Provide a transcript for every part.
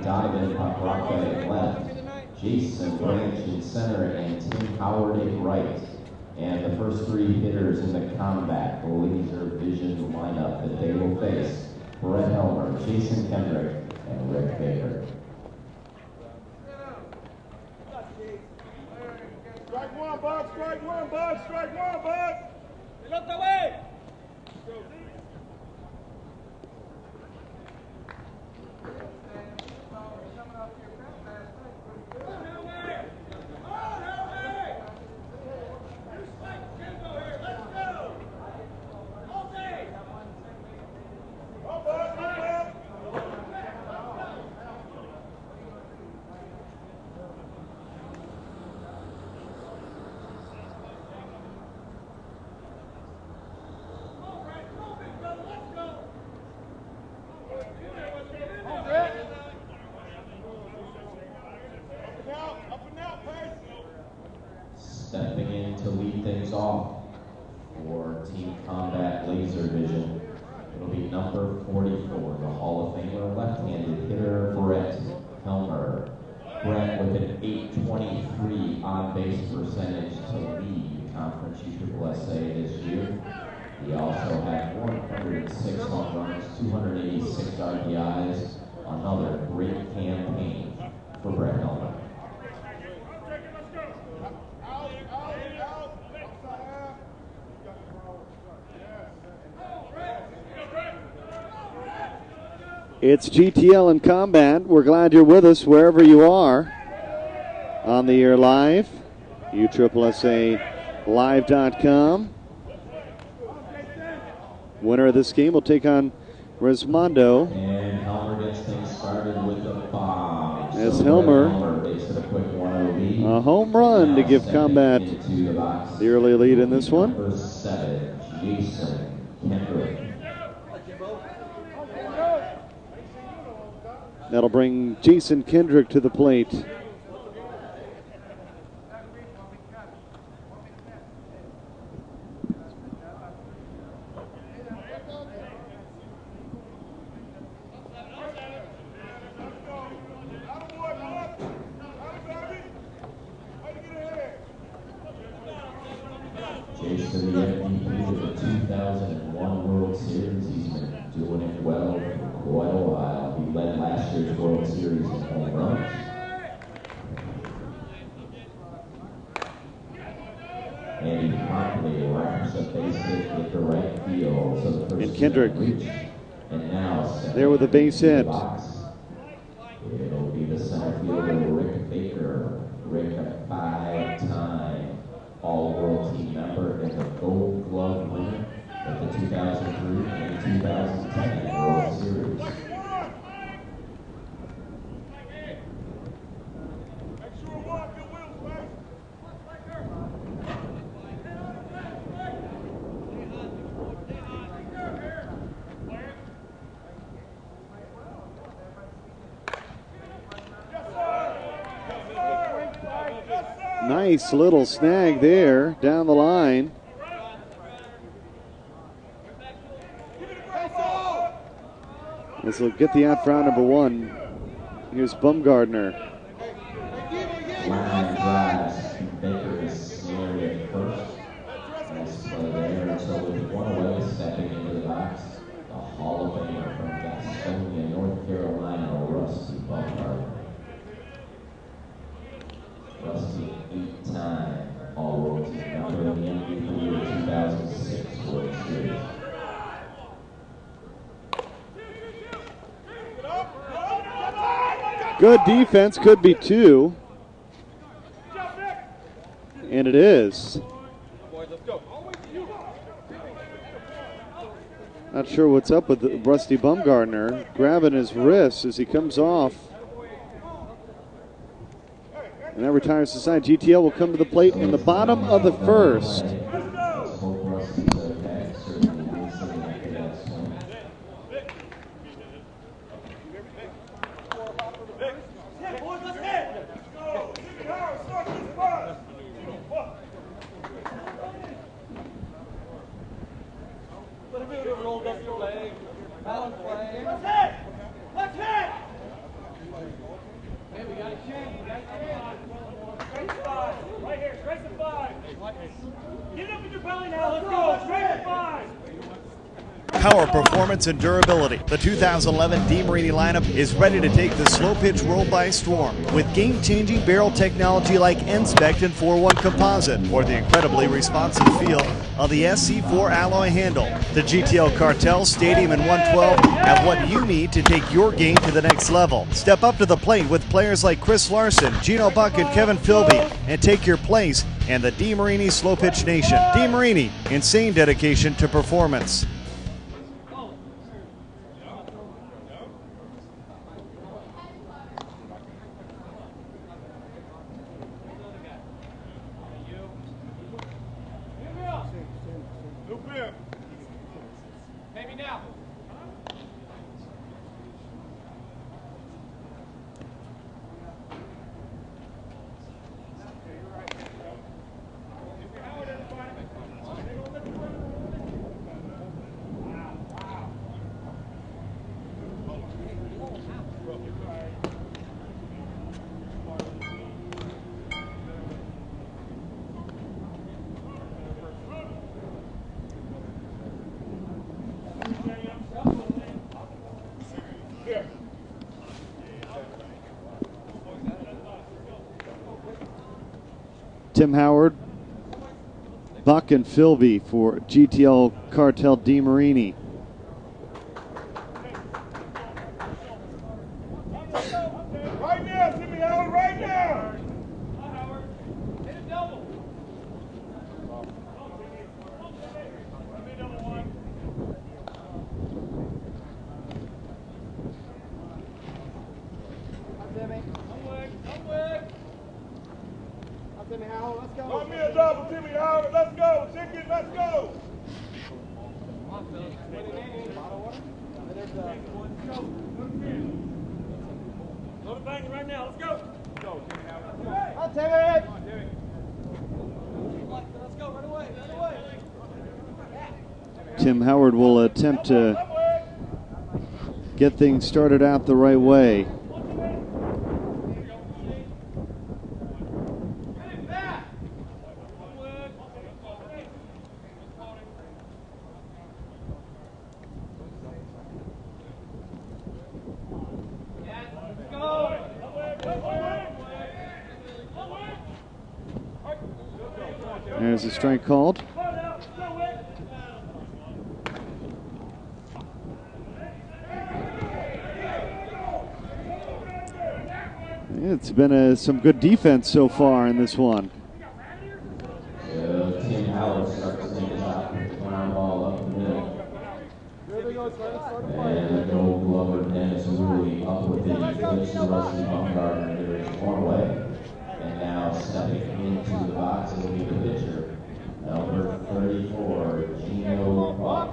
Donovan Paprocka at left, Jason Branch in center, and Tim Howard at right. And the first three hitters in the combat laser vision lineup that they will face: Brett Helmer, Jason Kendrick, and Rick Baker. Strike one, Bud. Strike one, Bud. Strike one, Bud. Look the way. Stepping in to lead things off for Team Combat Laser Vision, it'll be number 44, the Hall of Famer left-handed hitter Brett Helmer. Brett with an .823 on-base percentage to lead Conference USSSA this year. He also had 106 home runs, 286 RBIs, another great campaign for Brett Helmer. It's GTL in combat. We're glad you're with us wherever you are on the air live. USSSA.live.com. Winner of this game will take on Resmondo. And Helmer gets things started with a bomb. As Helmer, a home run to give Combat the early lead in this one. Number 7, Jason Kendrick. That'll bring Jason Kendrick to the plate. Jason, the MVP of the 2001 World Series. He's been doing it well for quite a while. He led last year's World Series in home runs. And he promptly wraps a base hit with the right field. So the first and Kendrick reach. And now there with a base hit. It'll be the center fielder Rick Baker. Rick, a 5-time All-World Team member and the Gold Glove winner of the 2003 and 2010 World Series. Nice little snag there down the line. This will get the out for out number 1. Here's Bumgardner. Line drives. Baker is snared at first. Nice play there. So with one away, stepping into the box, the Hall of Famer from Gastonia, North Carolina, Rusty Bumgardner. Rusty, 8-time All-World Team member of the MVP of the 2006 World Series. Good defense, could be 2. And it is. Not sure what's up with Rusty Bumgardner, grabbing his wrist as he comes off. And that retires the side. GTL will come to the plate in the bottom of the first. Power, performance, and durability. The 2011 DeMarini lineup is ready to take the slow pitch world by storm with game-changing barrel technology like N-Spect and 4-1 composite, or the incredibly responsive feel of the SC4 alloy handle. The GTL Cartel, Stadium, and 112 have what you need to take your game to the next level. Step up to the plate with players like Chris Larson, Gino Buck, and Kevin Philby, and take your place in the DeMarini Slow Pitch Nation. DeMarini, insane dedication to performance. Tim Howard, Buck, and Philby for GTL Cartel DeMarini. Right now, Timmy Howard, right now. Run me a double, Timmy Howard. Let's go, chicken. Let's go. Go to banging right now. Let's go. Go, Timmy Howard. Come on, Timmy. Come on, Timmy. Let's go. Run away. Run away. Tim Howard will attempt to get things started out the right way. There's a strike called. It's been some good defense so far in this one. Tim Howard starts to take a shot with the ground ball up the middle. And the gold glover Dennis Woolley up with the flips to Rusty Baumgartner. There is one away. And now stepping into the box, it'll be the pitcher, number 34, Gino Buck.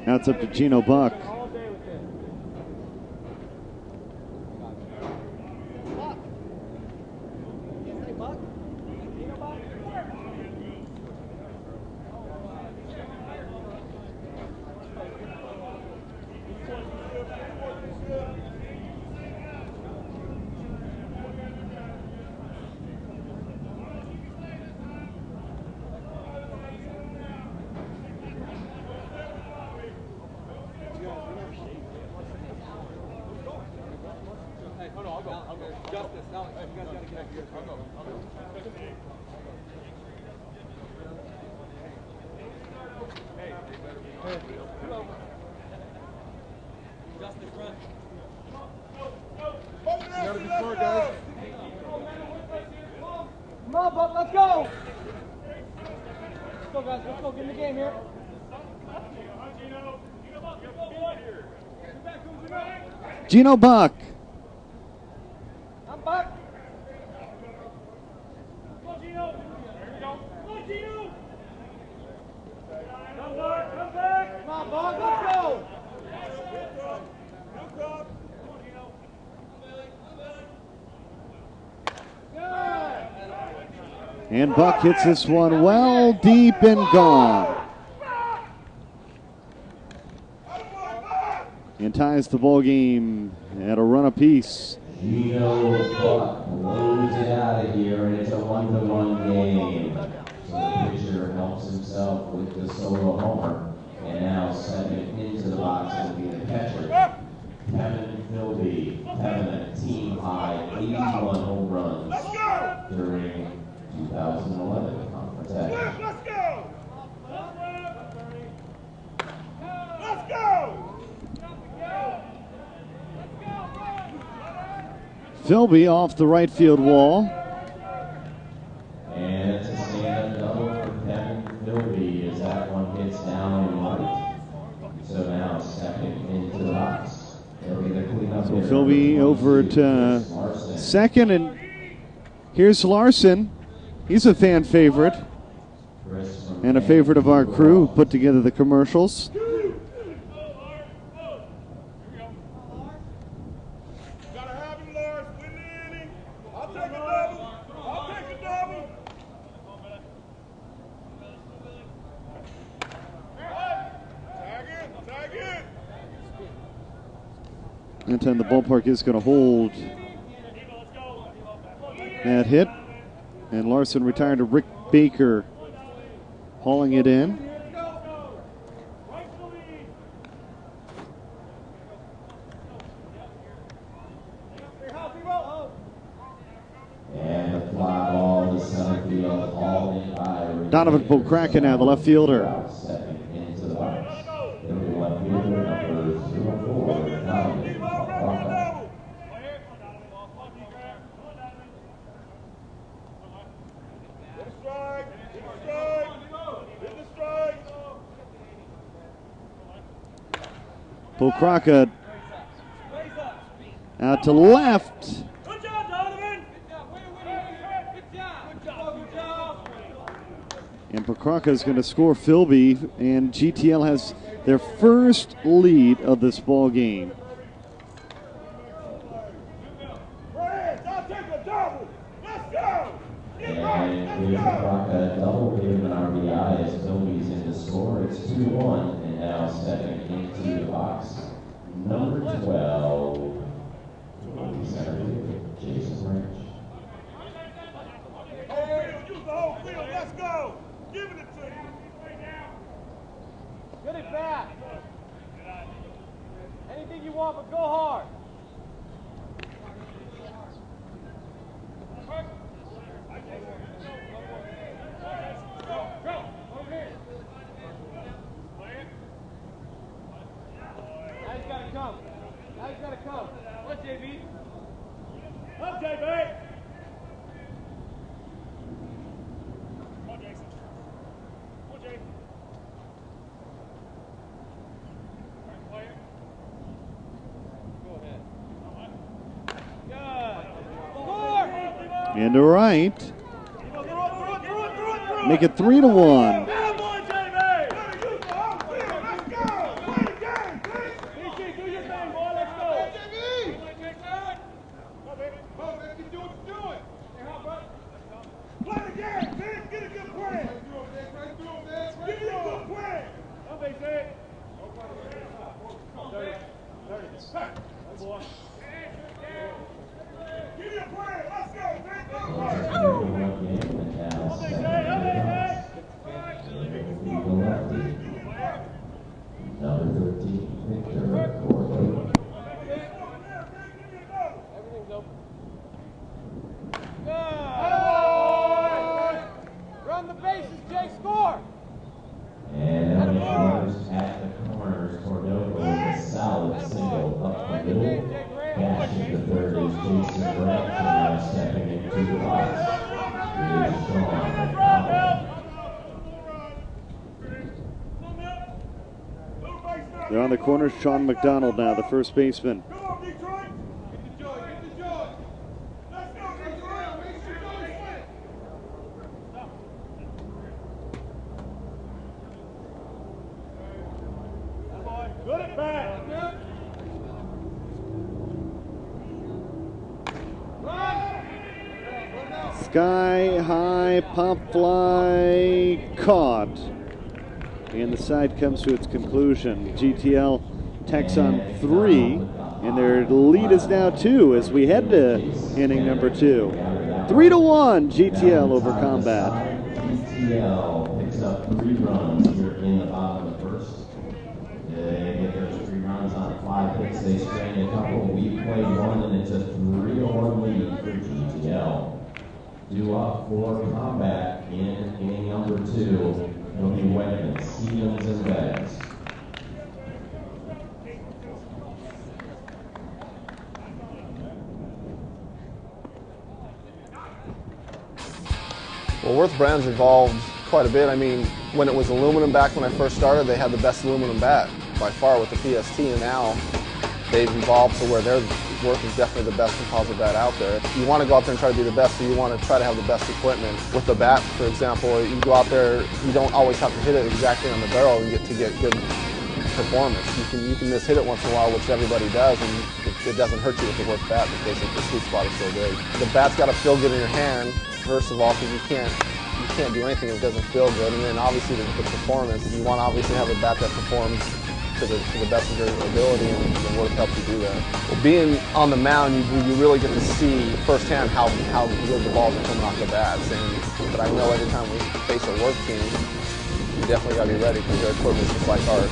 Now it's up to Gino Buck. Come on, Buck, let's go! Let's go, guys. Let's go. Get in the game here. Gino Buck. I'm Buck. Come on, Gino. There we go. Come on, Gino. Come back. Come back. Come on, Buck. Let's go. And Buck hits this one well deep and gone. And ties the ball game at a run apiece. Gino Buck blows it out of here, and it's a 1-1 game. So the pitcher helps helps himself with the solo homer. And now stepping into the box will be the catcher, Kevin Philby. Kevin, a team high 81 home runs during 2011 conference action. Let's go! Let's go! Philby off the right field wall. And it's a stand-up double for Kevin Philby as that one hits down and right. So now stepping into the box. It'll be the cleanup So hitter. Philby over at second, and here's Larson. He's a fan favorite and a favorite of our crew who put together the commercials. Gotta have him, Lars. Win the inning. I'll take a double. I'll take a double. Tag in. Anytime the ballpark is going to hold that hit. And Larson retired to Rick Baker hauling it in. And the fly ball to center field, hauled in by Donovan Pokraka now, the left fielder. stepping into the box. It'll be left fielder number 04, Donovan Pokraka. Pokraka out to left. Good job, Donovan. Good job. And Pokraka is going to score Philby, and GTL has their first lead of this ball game. Brad, I'll take a double. Let's go. And with Pokraka double gave him an RBI as Philby's in the score. It's 2-1, and now stepping into the box, number 12, center fielder, Jason Rich. Use the whole field. Let's go. Giving it to you. Get it back. Anything you want, but go hard. Now he's got to come. Now he's got to come. What, JB? Up, JB. Come on, Jason. Come on, Jason. Player. Go ahead. Good. Score! Into right. Make it 3-1. Come on, JB. Use the whole field. Let's go. Win the game, please. BC, do your thing, boy. Let's go. JB. Come on, baby. Come on, baby. Do what you're doing. Play the game, man. Get a good plan. Give me a good plan. Come, BC. Good boy. Give me a plan. Let's go, man. Number 13, Victor Cordo. Everything's open. Good. Run the bases, Jay. Score. And now the corners at the corners, Cordova with a solid single up the middle. Dashing to third is Jason Brett, and now stepping into the box is Sean McDonald. They're on the corner. Sean McDonald now, the first baseman. Come on, Detroit. Get the joy. Get the joy. Let's go, Detroit. Make sure you win. Good at bat. Sky high pop fly caught. And the side comes to its conclusion. GTL tacks on 3, and their lead is now 2 as we head to inning number 2. 3-1 GTL over Combat. GTL picks up up 3 runs here in the bottom of the first. They get those 3 runs on 5 hits. They strain a couple. We played one, and it's a 3-1 lead for GTL. Due up for combat in inning number 2. It'll be Wegman, Stevens, and Beggs. Well, Worth Brand's evolved quite a bit. I mean, when it was aluminum back when I first started, they had the best aluminum bat by far with the PST, and now they've evolved to where their Worth is definitely the best composite bat out there. You want to go out there and try to be the best, so you want to try to have the best equipment. With the bat, for example, you go out there, you don't always have to hit it exactly on the barrel and to get good performance. You can miss hit it once in a while, which everybody does, and it doesn't hurt you with the Worth bat because the sweet spot is so good. The bat's got to feel good in your hand, first of all, because you can't do anything if it doesn't feel good. And then obviously the performance, you want to obviously have a bat that performs to the best of your ability, and the Worth helps you do that. Well, being on the mound, you really get to see firsthand how good the balls are coming off the bats. But I know every time we face a Worth team, you definitely got to be ready because their equipment's just like ours.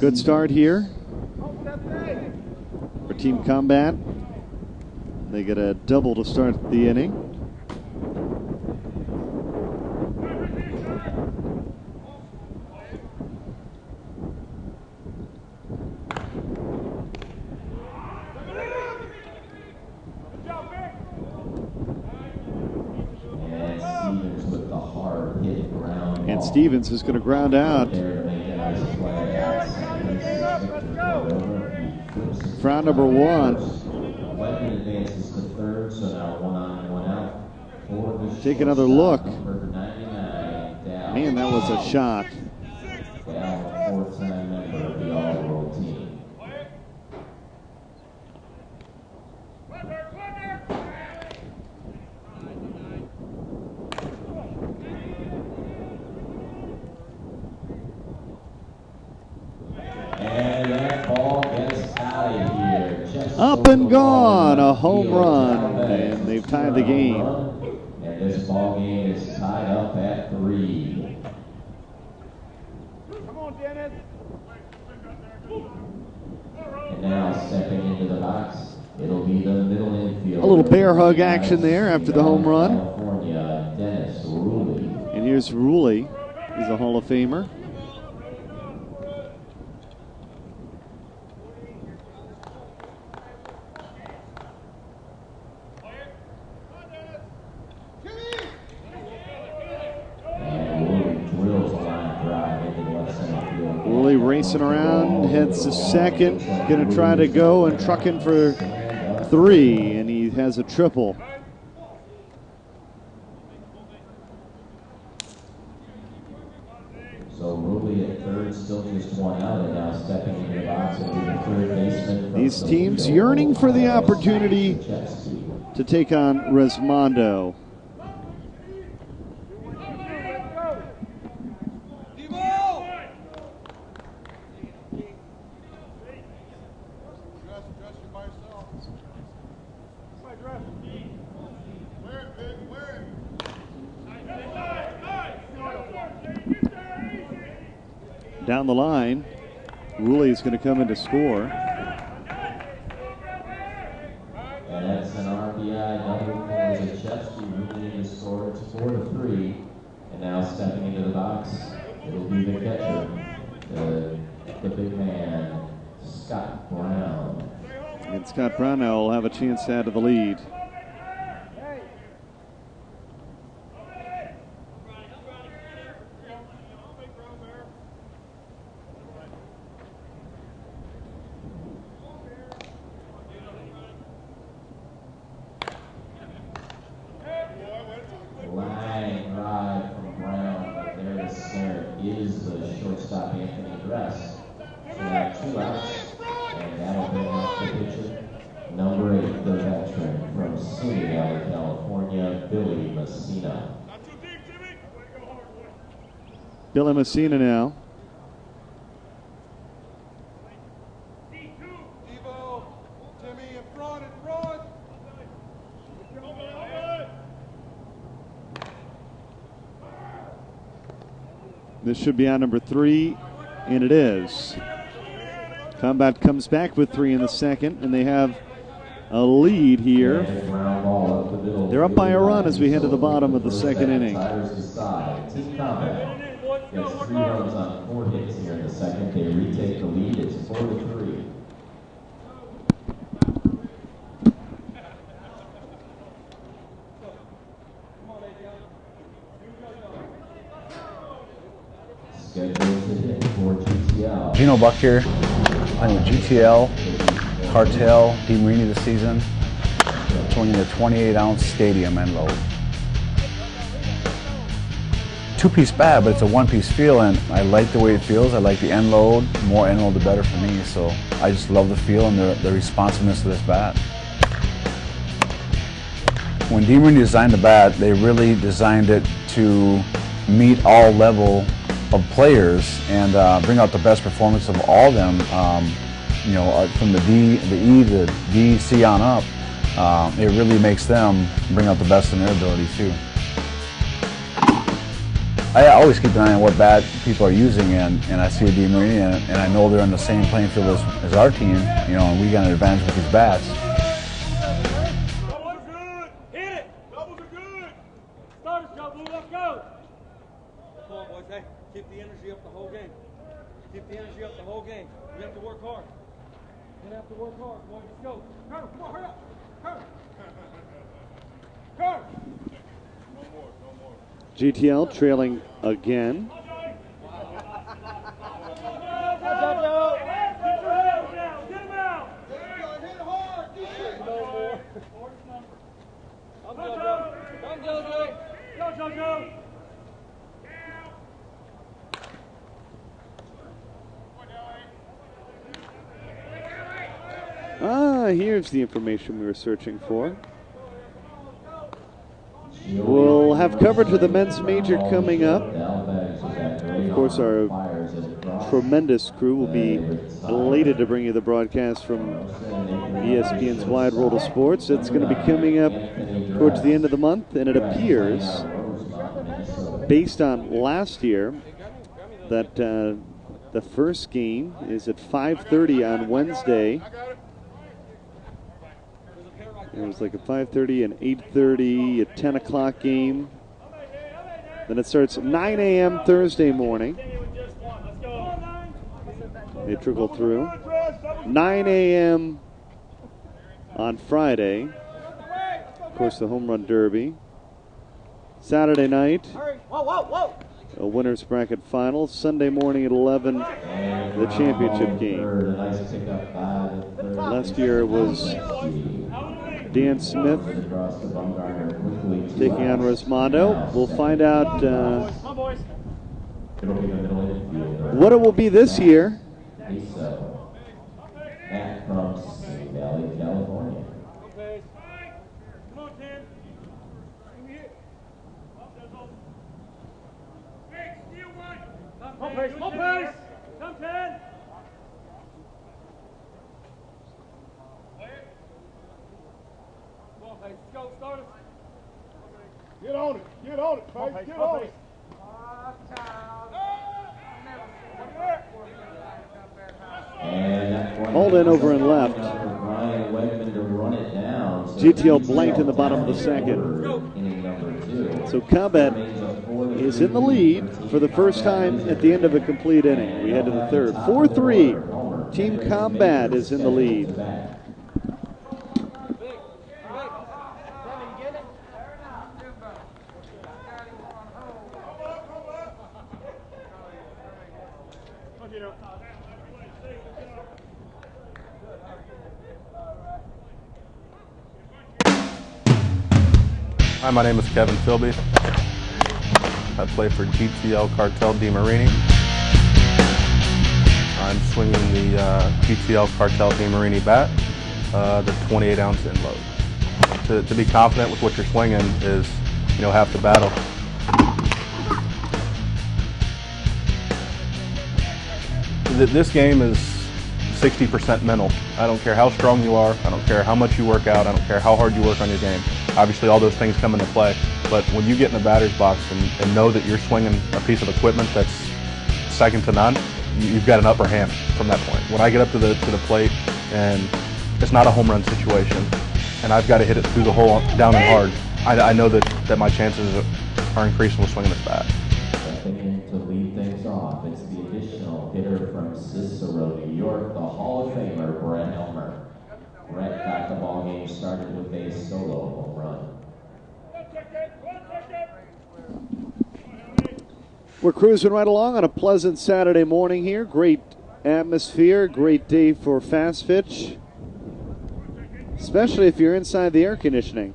Good start here for Team Combat. They get a double to start the inning. And Stevens is going to ground out. Round number 1. Advances to third, so now 1 on, 1 out. Take another look. Man, that was a shot. Down, 4-time member of the All-World team. And that ball gets out of here. Up and gone, a home run, and they've tied the game. And this ball game is tied up at 3. Come on, Dennis. And now stepping into the box, it'll be the middle infield. A little bear hug action there after the home run. California, Dennis Ruley. And here's Ruley. He's a Hall of Famer. Racing around, heads to second, going to try to go and truck in for 3, and he has a triple. So Ruley at third, still just 1 out, and now stepping into the box and being the third baseman. These teams yearning for the opportunity to take on Resmondo. Down the line, Ruley is going to come in to score. And that's an RBI double for Zachewski. Ruley in to score. It's 4-3. And now stepping into the box, it'll be the catcher, the the big man, Scott Brown. And Scott Brown now will have a chance to add to the lead. Line drive from Brown, but there to center is the shortstop Anthony Dress. So now 2 outs, and that'll bring up the pitcher, number 8, the veteran from Simi Valley, California, Billy Messina. Billy Messina now. This should be on number 3, and it is. Combat comes back with 3 in the second, and they have a lead here. They're up by a run as we head to the bottom of the second inning. Team Combat gets 3 runs on 4 hits here in the second. They retake the lead. It's 4-3. Scheduled to hit for GTL. Gino Buck here, playing with GTL, Cartel, Di Marini this season, throwing in a 28-ounce stadium end load. 2-piece bat, but it's a 1-piece feel, and I like the way it feels. I like the end load. The more end load, the better for me. So I just love the feel and the responsiveness of this bat. When Di Marini designed the bat, they really designed it to meet all level of players and bring out the best performance of all of them. From the D, the E, the D, C on up. It really makes them bring out the best in their ability too. I always keep an eye on what bat people are using, and I see a Di Marini, and I know they're on the same playing field as our team, and we got an advantage with these bats. Doubles are good. Hit it. Doubles are good. Starters, Joe Blue, let's go. Come on, boys. Hey, keep the energy up the whole game. Keep the energy up the whole game. You have to work hard. You have to work hard, boys. Let's go. Curve, come on, hurry up. Curve. Curve. GTL trailing again. Here's the information we were searching for. We'll have coverage of the men's major coming up. Of course, our tremendous crew will be elated to bring you the broadcast from ESPN's Wide World of Sports. It's going to be coming up towards the end of the month, and it appears, based on last year, that the first game is at 5:30 on Wednesday. It was like a 5:30, an 8:30, a 10 o'clock game. Then it starts at 9 a.m. Thursday morning. They trickle through. 9 a.m. on Friday. Of course, the home run derby. Saturday night, a winner's bracket final. Sunday morning at 11, the championship game. Last year it was Dan Smith taking on Rosmondo. We'll find out what it will be this year. Matt from Simi Valley, California. Home pace. Come 10. Go, starters. Get on it, Pace, get on it. Hold in over and left. Ryan Wegman to run it down. GTL blanked in the bottom of the second. So Combat is in the lead for the first time at the end of a complete inning. We head to the third. 4-3. Team Combat is in the lead. Hi, my name is Kevin Philby. I play for GTL Cartel DeMarini. I'm swinging the GTL Cartel DeMarini bat, the 28-ounce in load. To be confident with what you're swinging is, half the battle. This game is 60% mental. I don't care how strong you are. I don't care how much you work out. I don't care how hard you work on your game. Obviously, all those things come into play. But when you get in the batter's box and know that you're swinging a piece of equipment that's second to none, you've got an upper hand from that point. When I get up to the plate and it's not a home run situation, and I've got to hit it through the hole down and hard, I know that my chances are increasing with swinging this bat. Stepping in to lead things off, it's the additional hitter from Cicero, New York, the Hall of Famer, Brett Elmer. Brett got the ball game started with a solo home run. We're cruising right along on a pleasant Saturday morning here. Great atmosphere, great day for fast pitch, especially if you're inside the air conditioning.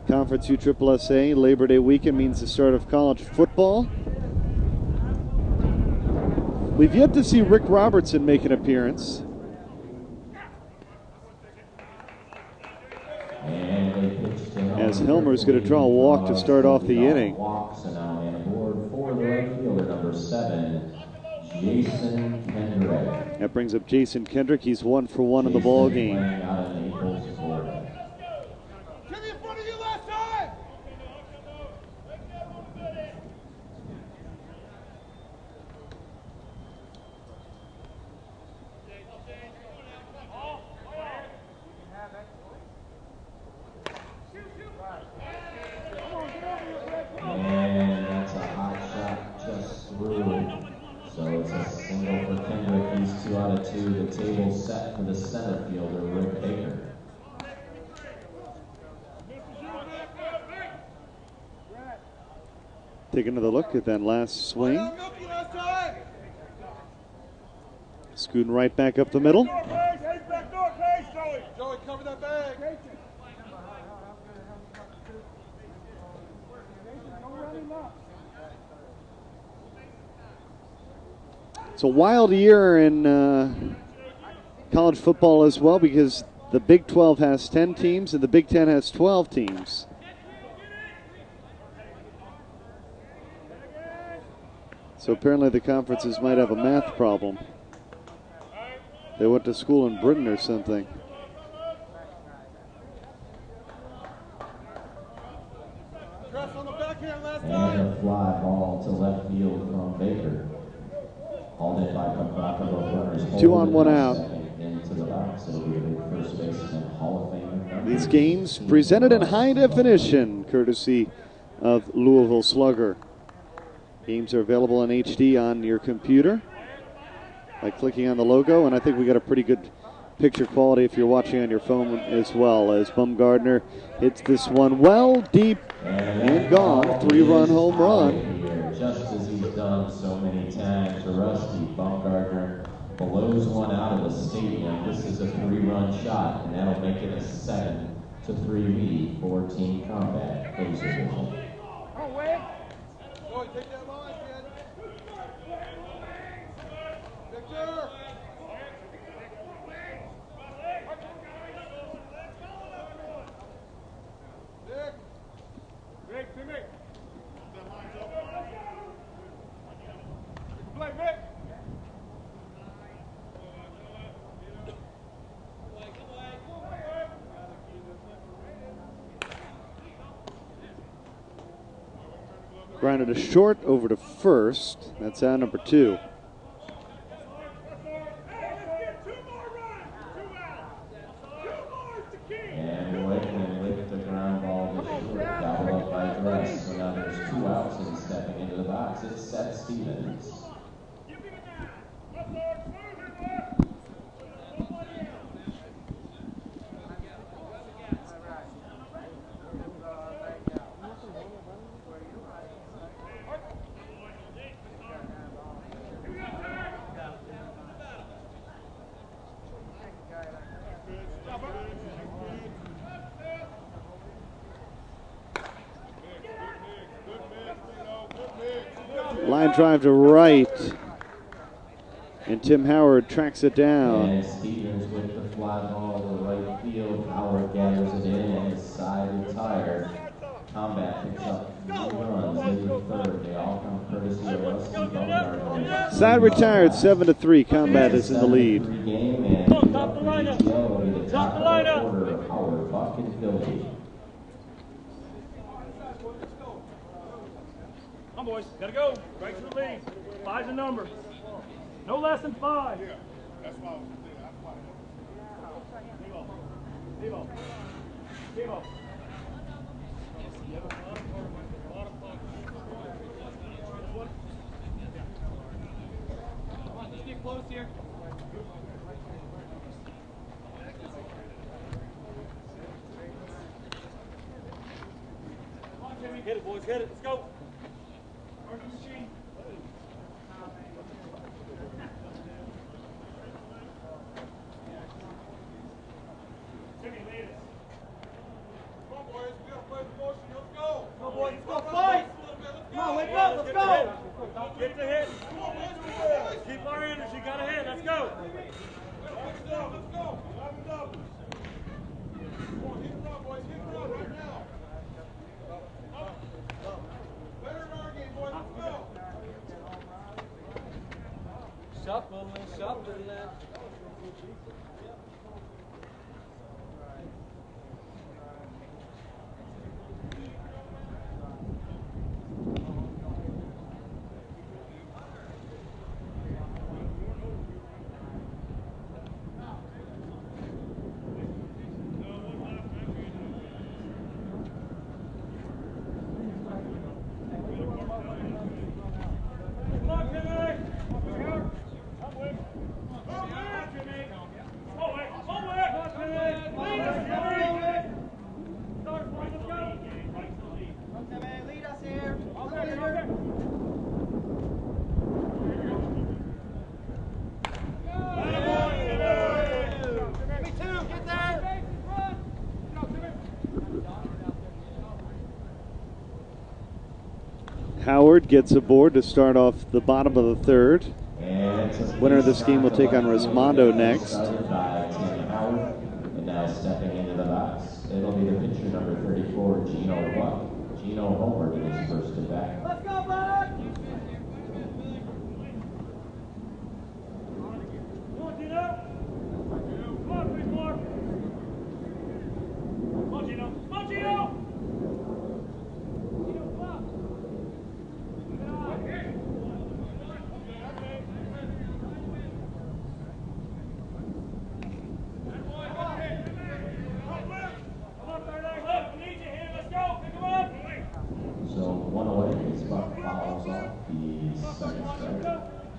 Conference USSSA Labor Day weekend means the start of college football. We've yet to see Rick Robertson make an appearance. As Helmer's going to draw a walk to start off the inning. Walks and now on board for the right fielder, number 7, Jason Kendrick. That brings up Jason Kendrick. He's 1 for 1 in the ball game. And that's a hot shot just through. So it's a single for Kendrick. He's 2 out of 2. The table set for the center fielder, Rick Baker. Take another look at that last swing. Scooting right back up the middle. Joey, cover that bag. It's a wild year in college football as well because the Big 12 has 10 teams and the Big 10 has 12 teams. So apparently the conferences might have a math problem. They went to school in Britain or something. And a fly ball to left field from Baker. Hauled in by Papraka, both runners. 2 on, 1 out. Into the box. It'll be a big first baseman, Hall of Fame. These games presented in high definition, courtesy of Louisville Slugger. Games are available in HD on your computer by clicking on the logo, and I think we got a pretty good picture quality if you're watching on your phone as well, as Bumgardner hits this one well deep and gone. 3-run home run. Just as he's done so many times, the Rusty Bumgardner blows one out of the stadium. This is a 3-run shot, and that'll make it a 7-3 lead for Team Combat. Laser Vision. Take that line, kid. Victor! Vic! Vic, to me. That line's up. Play, Vic! Grounded to short, over to first. That's out number 2. bats, it's Seth Stevens. Line drive to right. And Tim Howard tracks it down. And Stevens with the fly ball to right field. Howard gathers it in and is side retired. Combat picks up 3 runs, leading third. They all come courtesy of us. Side retired, 7-3. Combat is in the lead. Game and Top the lineup. Top the lineup. Howard, Buck, and Philby. Come on, boys. Gotta go. Right to the lead. 5's the number. No less than 5. Yeah, that's why I was there. That's why. Devo. Devo. Come on, let's get close here. Come on, Jimmy. Hit it, boys. Hit it. Let's go. Machine. Jimmy, lead us. Come on, boys. We gotta play the motion. Let's go. Come on, boys. Let's go. Fight. Come on, wake up. Let's go. Get the hit. Come on, boys. Keep our energy. Got a hit. Let's go. Let's go. Let's go. 11 doubles. Come on, hit it run, boys. Hit it run right now. Better in our game, boys. Let's go. Shuffling. Howard gets aboard to start off the bottom of the third. Winner of this game will take on Rismondo next. And now stepping into the box, it'll be the pitcher number 34, Gino Buck. Gino homered in his first at bat. Let's go, Buck! Come on, Gino. Come on, 3-4. Come on, Gino. Come on, Gino.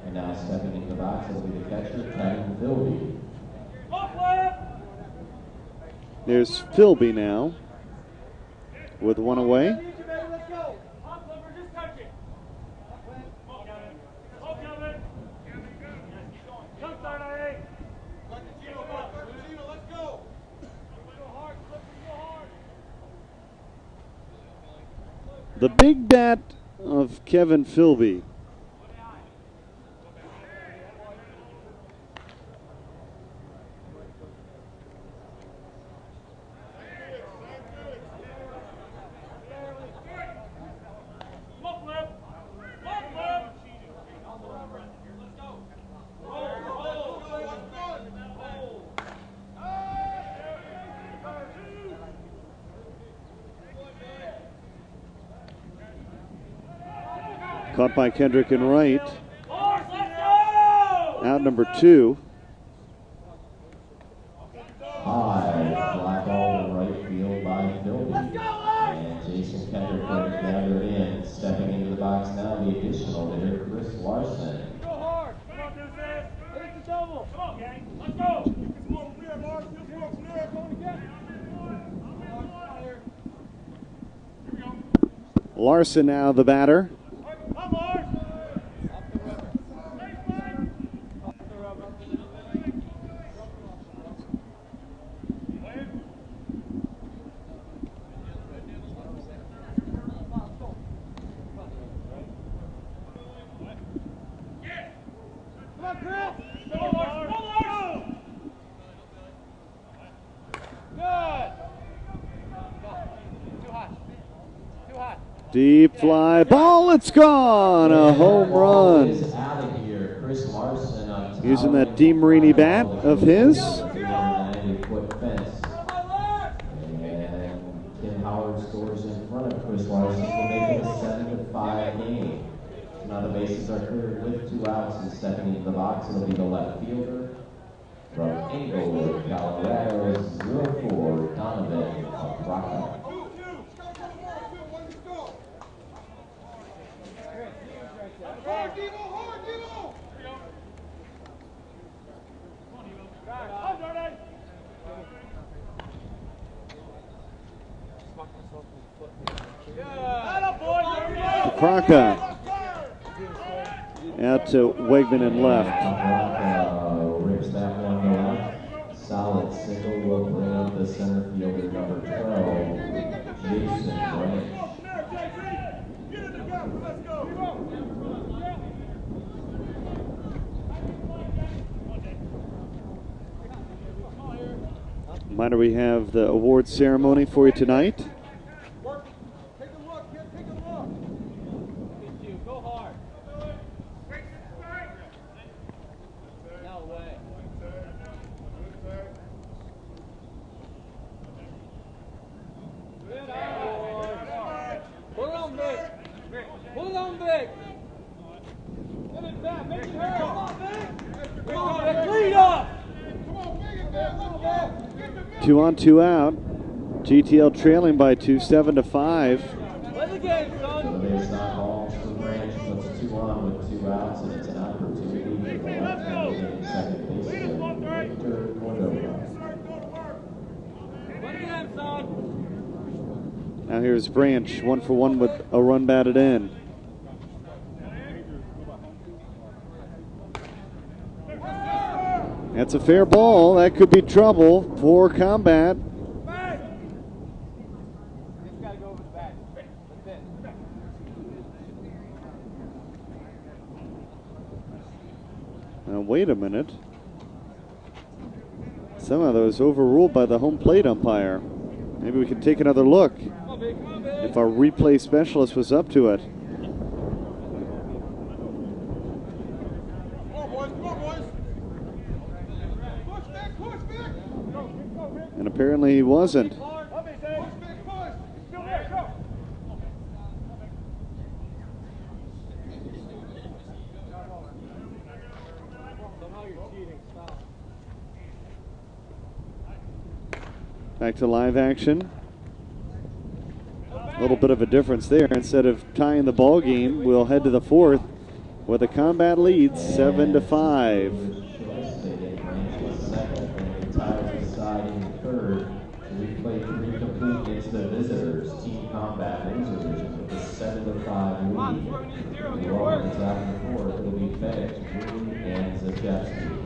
And now stepping into the box will be the catcher, Kevin Philby. There's Philby now with one away. The big bat of Kevin Philby. Caught by Kendrick and Wright. Out number 2. High fly ball to right field by Philby. And Jason Kendrick gathered in. Stepping into the box now, the additional Larson now the batter. Deep fly ball, it's gone. A home run. Using that DeMarini bat of his. And Kim Howard scores in front of Chris Larson to make it a 7-5 game. Now the bases are cleared with 2 outs, and stepping into the box, it'll be the left fielder from Englewood, Colorado, 0-4, Donovan Rocca. Kraka out to Wegman and left. Rips that one to left. Solid single will bring up the center fielder, number 12, Jason Branch. Reminder, we have the award ceremony for you tonight. Two on, 2 out. GTL trailing by 2, 7-5. So the base knock balls for Branch puts 2 on with 2 outs, and it's an opportunity for the left-handed second baseman, Victor Cordova. Now here's Branch, 1 for 1 with a run batted in. That's a fair ball. That could be trouble for Combat. Now wait a minute. Somehow that was overruled by the home plate umpire. Maybe we can take another look if our replay specialist was up to it. And apparently he wasn't. Back to live action. A little bit of a difference there. Instead of tying the ball game, we'll head to the 4th where the Combat leads 7-5. Replay 3 complete against the visitors. Team Combat Laser Vision with a 7-5 lead. We're on the top of the 4th. It'll be Beggs, Rooney, and Zachewski.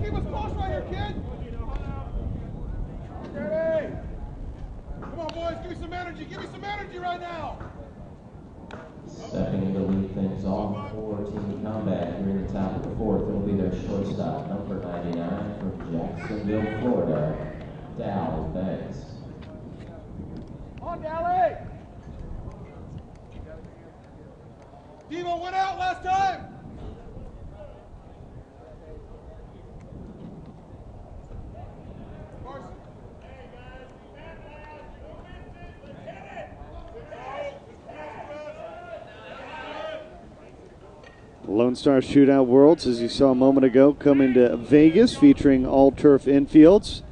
Keep us close right here, kid. Okay. Come on, boys. Give me some energy. Give me some energy right now. Stepping in to lead things off for Team Combat here in the top of the 4th. It'll be their shortstop, number 99 from Jacksonville, Florida, Dal Beggs. on, Dally! Devo went out last time! Lone Star Shootout Worlds, as you saw a moment ago, coming to Vegas, featuring all turf infields.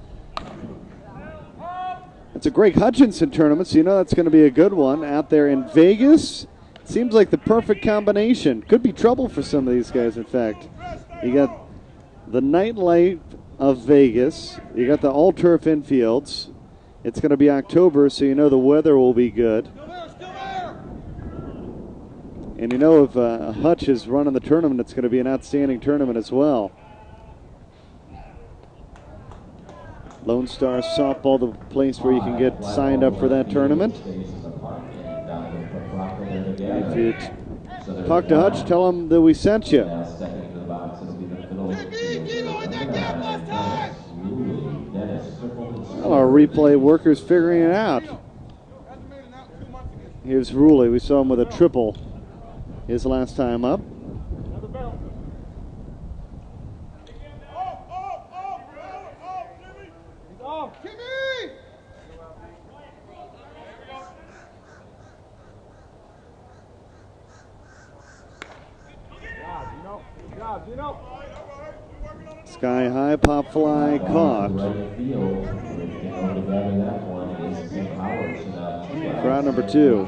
It's a Greg Hutchinson tournament, so you know that's going to be a good one out there in Vegas. Seems like the perfect combination. Could be trouble for some of these guys, in fact. You got the nightlife of Vegas. You got the all turf infields. It's going to be October, so you know the weather will be good. And you know if Hutch is running the tournament, it's going to be an outstanding tournament as well. Lone Star Softball, the place where you can get signed up for that tournament. If you talk to Hutch, tell him that we sent you. Well, our replay workers figuring it out. Here's Ruley. We saw him with a triple his last time up. Sky high pop fly caught. Crowd number 2.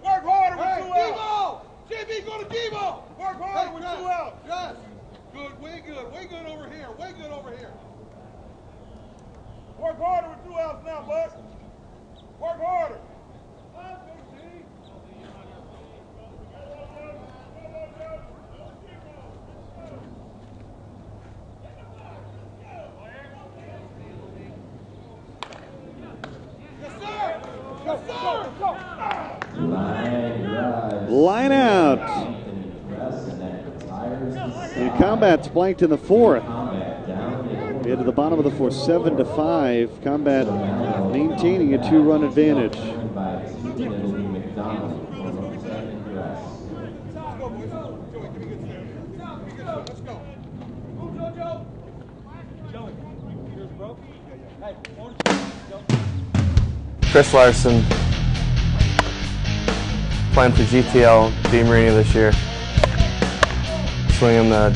Work harder with 2 outs. JB, go to Devo. Work harder with 2 outs. Yes. Good, way good. Way good over here. Way good over here. Work harder with 2 outs now, bud. Work harder. Line out. And Combat's blanked in the 4th. Into the bottom of the 4th, 7-5. Combat maintaining a 2-run advantage. Chris Larson, playing for GTL DeMarini this year. Swinging the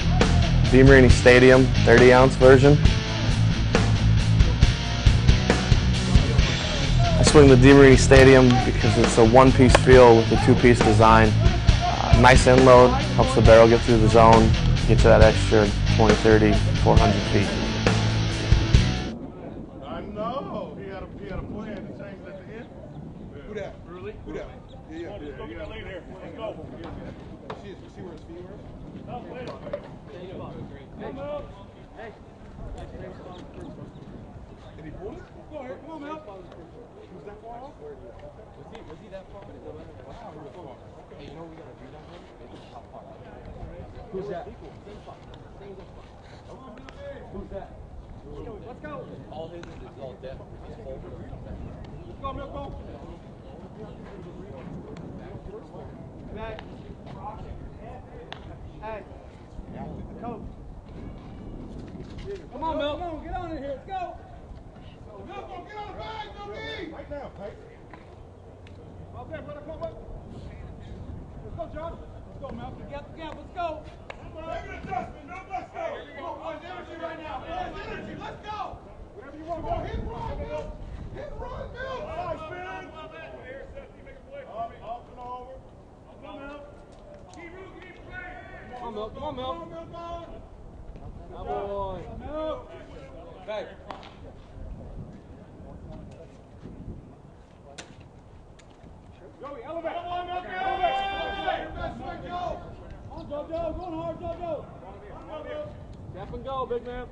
DeMarini Stadium 30-ounce version. I swing the DeMarini Stadium because it's a one-piece feel with a 2-piece design. Nice end load, helps the barrel get through the zone, get to that extra 20, 30, 400 feet. I know. He had a plan to change at the end. Who that? Really? Who that? Yeah. Let's go get the lead here. Let's go. See where his feet were? Hey. Did he pull it? Go ahead. Come on, Mel. Was that far off? Was he that far? Wow, he was far. Hey, you know we got to do that one? Who's that? Who's that? Let's go. All his is all death. Let's go, Mel. Go. Back. Hey. Coach. Come on, Mel. Come on, get on in here. Let's go. Mel, go get on the bag, no need. Right now, Pete. Up there, brother. Come on, Let's go, John. Let's go, Mel. Gap. Let's go. Make an adjustment. No, let's go. Come on, boys. Energy right now. Boys, energy. Let's go. Whatever you want. Go. Hit and run, Bill. Hit and run, Bill. Nice, man. Up and over. Come on, Mel. Come on, Mel. Come on, Mel. Come on, Mel. Hey. Joey, elevate. Come on, Mel. Elevate. Best way, Joe. Come on, Joe. Going hard, Joe. Tap and go, big man.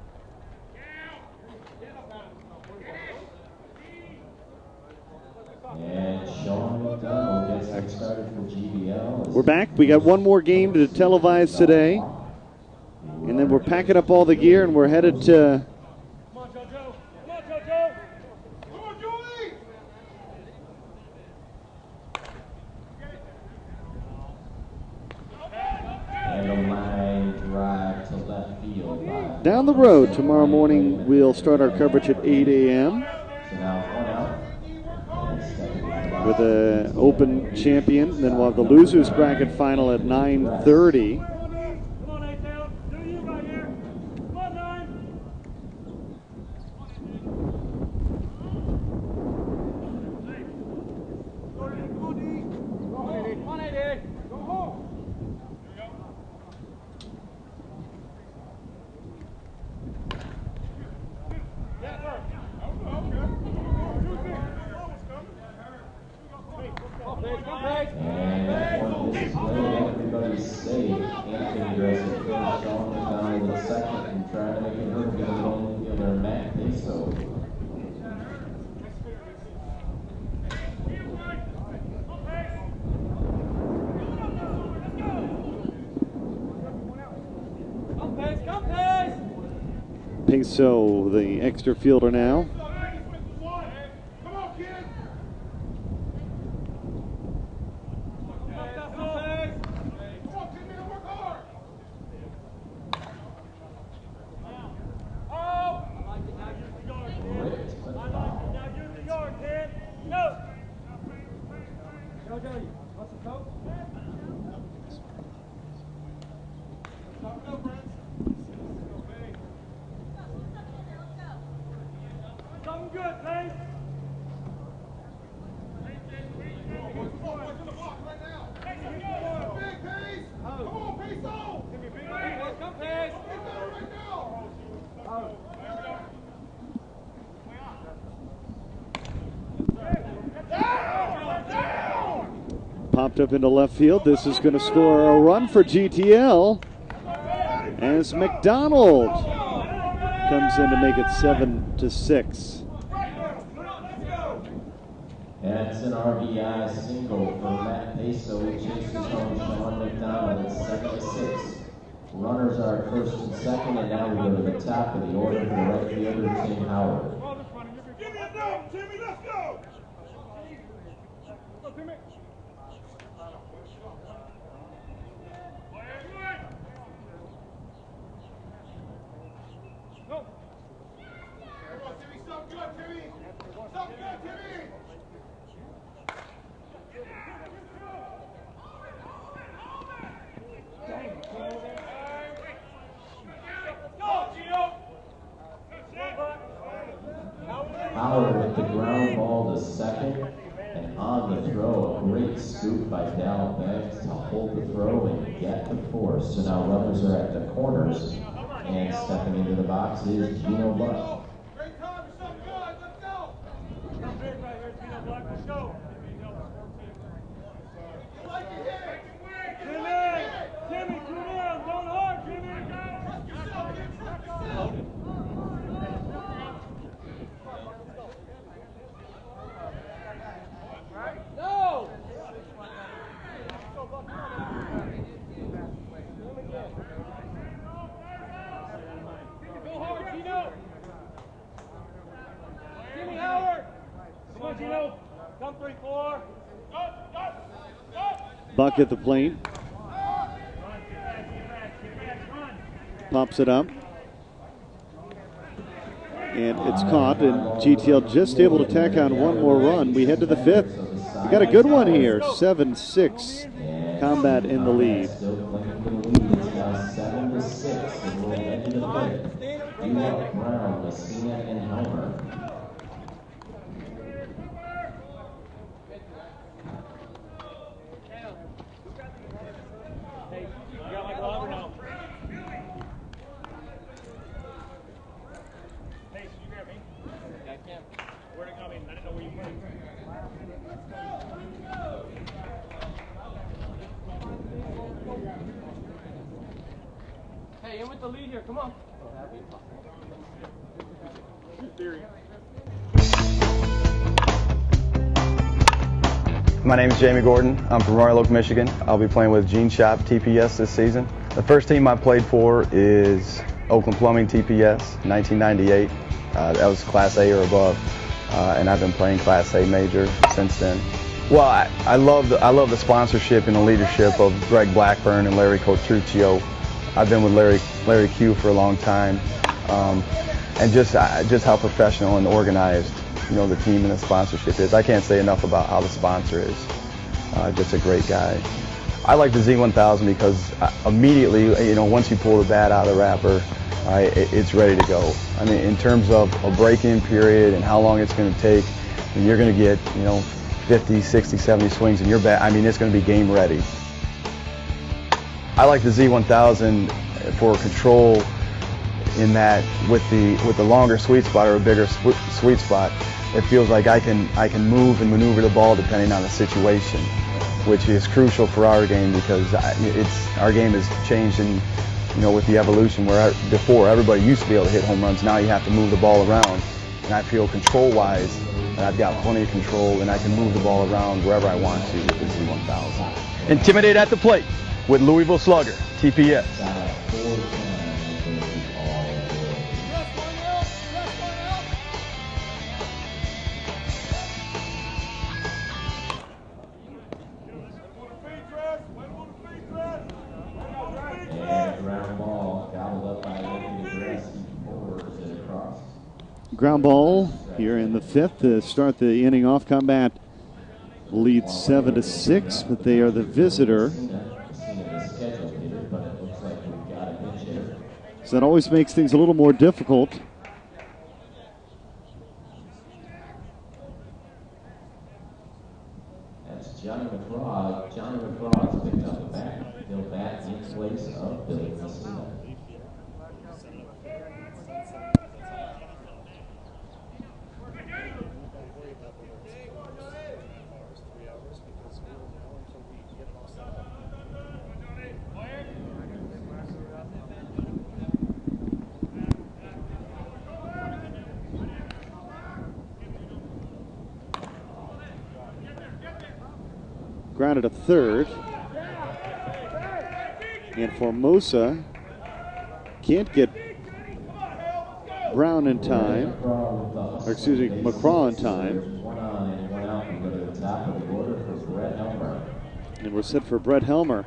And Sean McDonald gets things started for GBL. We're back. We got one more game to televise today. And then we're packing up all the gear and we're headed to Come on, JoJo. Come on, JoJo. Come on, Julie. And a line drive to left field by down the road. Tomorrow morning we'll start our coverage at 8 a.m. So now 1 out. And stepping into the box. with an open champion. Then we'll have the losers bracket final at 9:30. Come on, A-Town. Do you right here. Come on, 9. Come on, 88. Go home. And that one misses late. Everybody's safe. Anthony Gressel first, Sean McDonald in second, and trying to make it hurt for the lone fielder, Matt Peso. Peso, the extra fielder now. Come on, kid. Come on, Timmy, work hard. Oh! Ripped, but foul. Now use the yard, kid. No. JoJo, want some Coke? Go, friends. Something good, Pace. Come on, Pace on! Come, Pace! Right now! Popped up into left field. This is going to score a run for GTL as McDonald comes in to make it 7-6. That's an RBI single for Matt Peso, who chases home Sean McDonald at 7-6. Runners are at first and second, and now we go to the top of the order for right fielder Tim Howard. Give me a dub, Timmy, let's go! Go, Timmy! Go! Come on, Timmy, something good, Timmy! Something good, Timmy! Howard with the ground ball to second, and on the throw, a great scoop by Dal Beggs to hold the throw and get the force. So now runners are at the corners, and stepping into the box is Gino Buck. Great time for something good, let's go! Come big right here, Gino Black, let's go! You like it here? Timmy, cool down, going hard, Timmy! Trust yourself, kid, trust yourself! No! Go hard, Gino! Timmy Howard! Come on, Gino! Come 3-4! Buck at the plate. Pops it up. And it's caught, and GTL just able to tack on one more run. We head to the fifth. We got a good one here, 7-6. Combat in the lead. Still clinging to the lead. It's now 7-6, and we'll head to the fifth. Duke, Brown, Messina, and Helmer. Hey, you got my glove or no? Hey, can you grab me? Yeah, I can. Where to go? I didn't know where you put it. Hey, in with the lead here, come on. My name is Jamie Gordon. I'm from Royal Oak, Michigan. I'll be playing with Gene Shop TPS this season. The first team I played for is Oakland Plumbing TPS, 1998. That was Class A or above, and I've been playing Class A major since then. Well, I love the sponsorship and the leadership of Greg Blackburn and Larry Cotruccio. I've been with Larry Q for a long time, and just how professional and organized, you know, the team and the sponsorship is. I can't say enough about how the sponsor is. Just a great guy. I like the Z1000 because immediately, you know, once you pull the bat out of the wrapper, it's ready to go. I mean, in terms of a break-in period and how long it's going to take, and you're going to get, you know, 50, 60, 70 swings in your bat. I mean, it's going to be game ready. I like the Z1000 for control in that with the longer sweet spot or a bigger sweet spot, it feels like I can move and maneuver the ball depending on the situation, which is crucial for our game because our game has changed in, you know, with the evolution where before everybody used to be able to hit home runs. Now you have to move the ball around, and I feel control-wise that I've got plenty of control and I can move the ball around wherever I want to with the Z1000. Intimidate at the plate with Louisville Slugger, TPS. Ground ball here in the fifth to start the inning off. Combat leads 7-6, but they are the visitor. So that always makes things a little more difficult. That's Johnny McCraw. Johnny McCraw has picked up the bat. He'll bat in place of Billy Messina. Grounded to third. And Formosa can't get Brown in time. Or excuse me, McCraw in time. And we're set for Brett Helmer.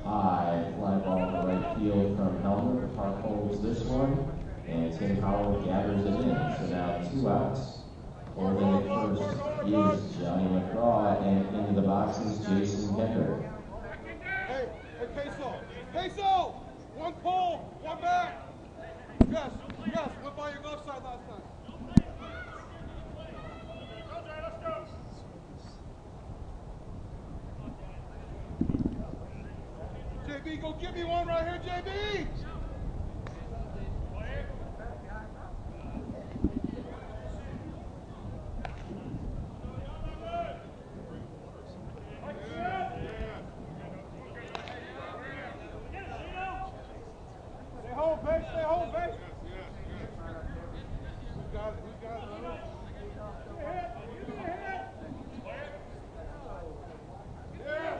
High fly ball to right field from Helmer. Park holds this one, and Tim Howell gathers it in. So now 2 outs. Holding it first is Johnny McCraw, and into the box is Jason Kendrick. Hey, Queso! Queso! One pull, one back! Yes, went by your left side last time. JB, go give me one right here, JB! Stay home, base. Who got it? Yes.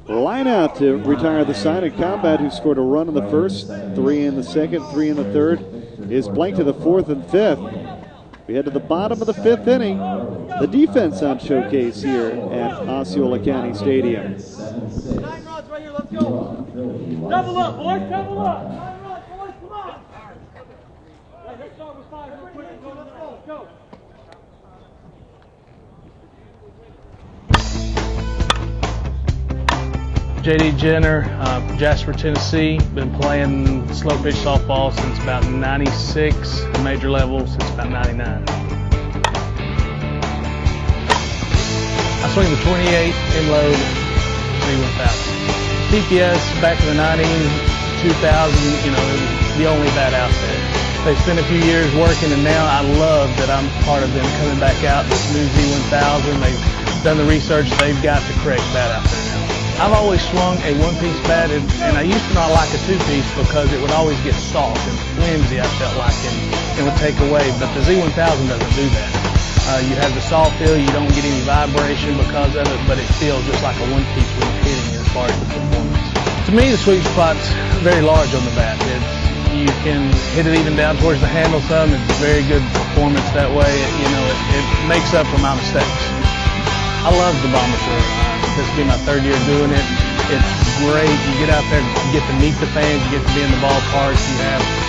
Line out to retire the sign in combat, who scored a run in the first, 3 in the second, 3 in the third, is blanked to the 4th and 5th. We head to the bottom of the 5th inning. The defense on showcase here at Osceola County Stadium. 9 runs right here, let's go. Double up, boys, double up. 9 runs, boys, come on. Right, let's start with 5 real quick. Let's go. JD Jenner, Jasper, Tennessee. Been playing slow pitch softball since about 96, major level since about 99. I swing the 28 in load, 3-1000. TPS back in the 90s, 2000, you know, it was the only bat out there. They spent a few years working, and now I love that I'm part of them coming back out this new Z1000. They've done the research. They've got the correct bat out there now. I've always swung a one-piece bat, and I used to not like a two-piece because it would always get soft and flimsy, I felt like, and it would take away. But the Z1000 doesn't do that. You have the soft feel, you don't get any vibration because of it, but it feels just like a one-piece when you're hitting as far as the performance. To me, the sweet spot's very large on the bat. You can hit it even down towards the handle some. It's very good performance that way. It makes up for my mistakes. I love the Bomber Tour. This will be my 3rd year doing it. It's great. You get out there, you get to meet the fans, you get to be in the ballpark. You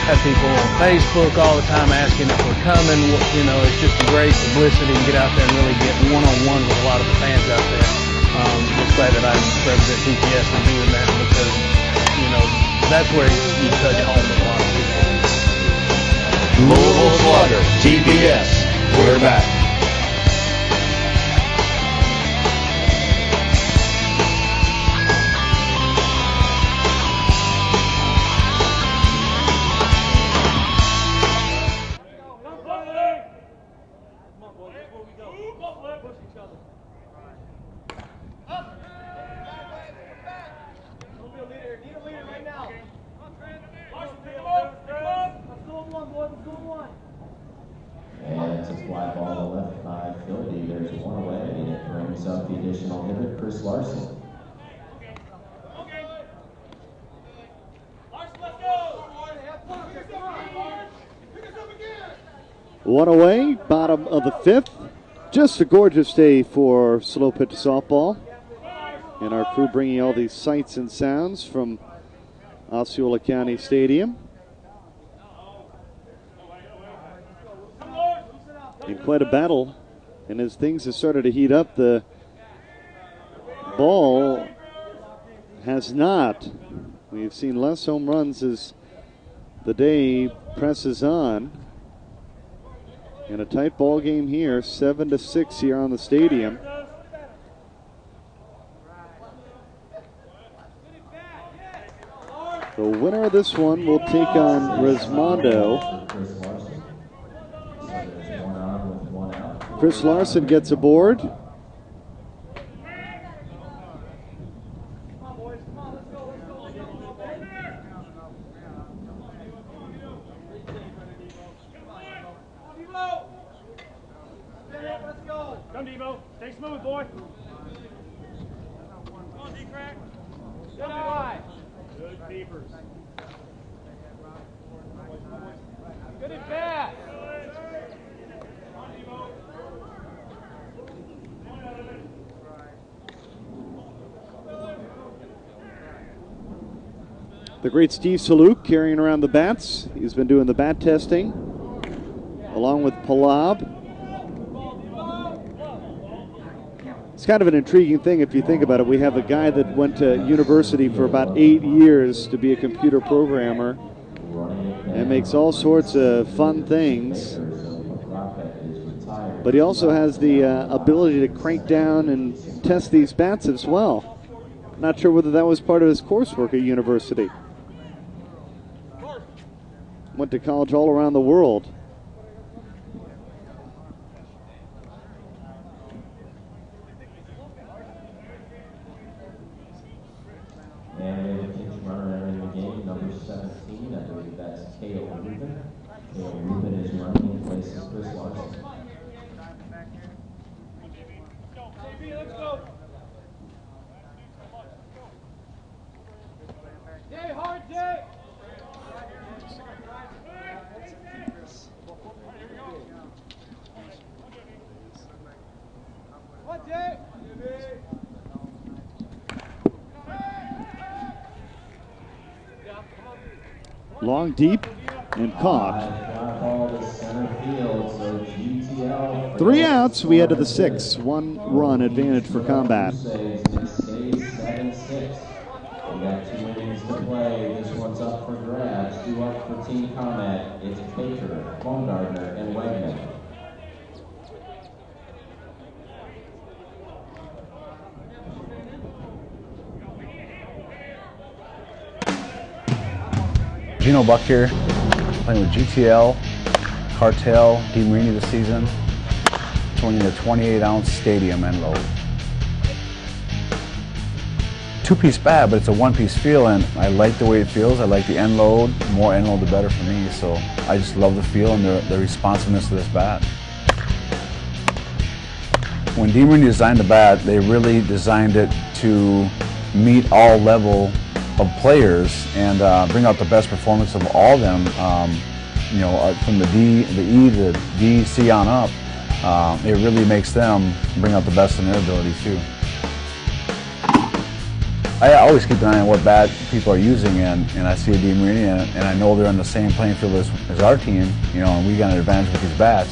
have people on Facebook all the time asking if we're coming. You know, it's just a great publicity and get out there and really get one-on-one with a lot of the fans out there. Just glad that I represent TPS and doing that because, you know, that's where you touch home with a lot of people. Louisville Slugger, TPS, we're back. And it's a fly ball left by Philby. There's one away, and it brings up the additional hitter, Chris Larson. One away, bottom of the 5th. Just a gorgeous day for slow pitch softball. And our crew bringing all these sights and sounds from Osceola County Stadium. And quite a battle. And as things have started to heat up, the ball has not. We've seen less home runs as the day presses on. In a tight ball game here, 7-6 here on the stadium. The winner of this one will take on Resmondo. Chris Larson gets aboard. Come, Devo. Stay smooth, boy. Come on, D-Crack. Good eye. Good keepers. Good at bat. Come on, Devo. The great Steve Saluk carrying around the bats. He's been doing the bat testing along with Palab. It's kind of an intriguing thing if you think about it. We have a guy that went to university for about 8 years to be a computer programmer and makes all sorts of fun things. But he also has the ability to crank down and test these bats as well. Not sure whether that was part of his coursework at university. Went to college all around the world. And we have a pinch runner entering the game, number 17. I believe that's Kale Rubin. Kale Rubin is running in place of Chris Larson. JB, let's go. Long, deep, and caught. Fly ball to center field, so GTL. 3 outs, we head to the 6th. 1 run advantage for Combat. It stays 7-6. We got 2 innings to play. This one's up for grabs. 2 up for Team Combat. It's Baker, Baumgartner, and Wegman. Gino Buck here, playing with GTL, Cartel, DeMarini this season, swinging a 28-ounce stadium end load. 2-piece bat, but it's a 1-piece feel, and I like the way it feels. I like the end load. More end load, the better for me. So I just love the feel and the responsiveness of this bat. When DeMarini designed the bat, they really designed it to meet all level of players and bring out the best performance of all of them. You know, from the D, the E, the D, C on up. It really makes them bring out the best in their ability too. I always keep an eye on what bat people are using, and I see a DeMarini, and I know they're on the same playing field as our team. You know, and we got an advantage with these bats.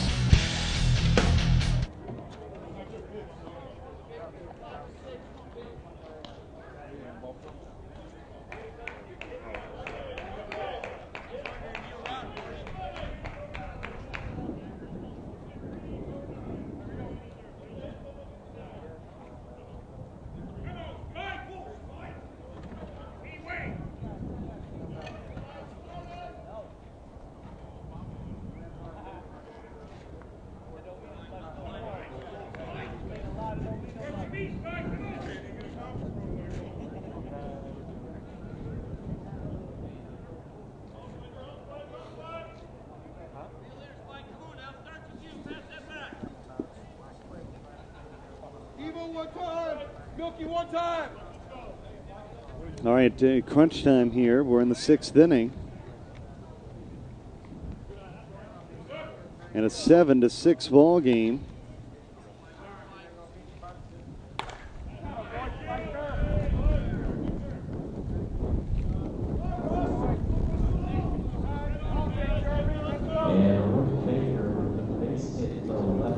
All right, crunch time here. We're in the 6th inning. And a 7-6 ball game.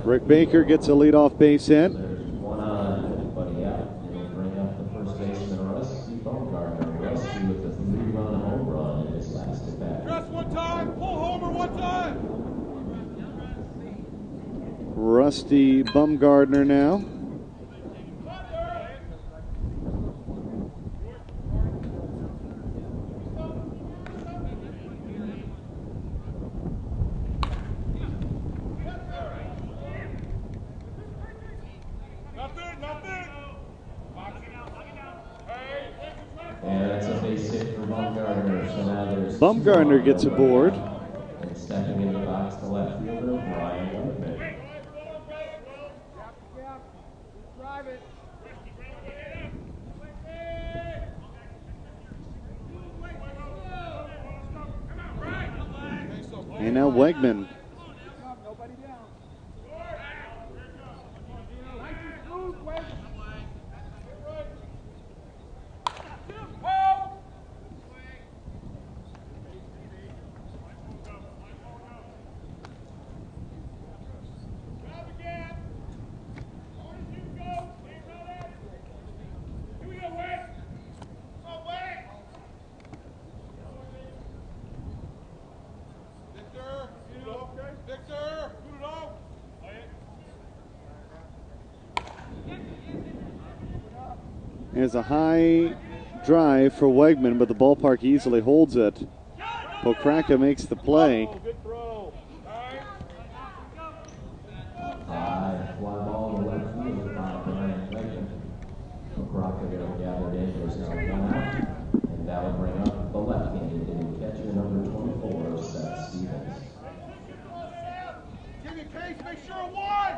Rick Baker gets a leadoff base hit. Rusty Baumgartner now. And that's a base hit for Baumgartner. So now there's Baumgartner gets aboard. And stepping in the box to left fielder, Brian Whitman. And now Wegman. There's a high drive for Wegman, but the ballpark easily holds it. Pokraka makes the play. High fly ball to left field by Brian Whitman. Pokraka getting gathered in. There's now 1 out. And that'll bring up the left-handed hitting catcher, number 24, Seth Stevens. Give me case, make sure one!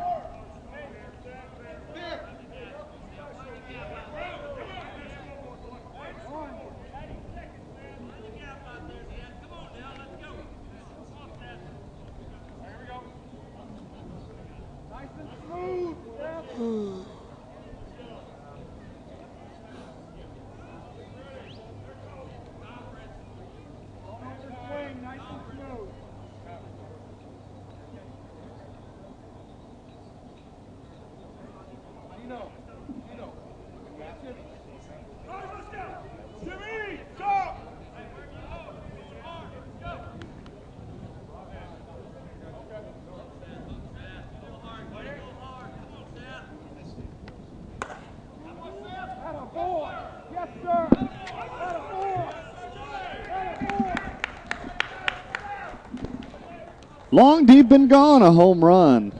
Long, deep, and gone, a home run.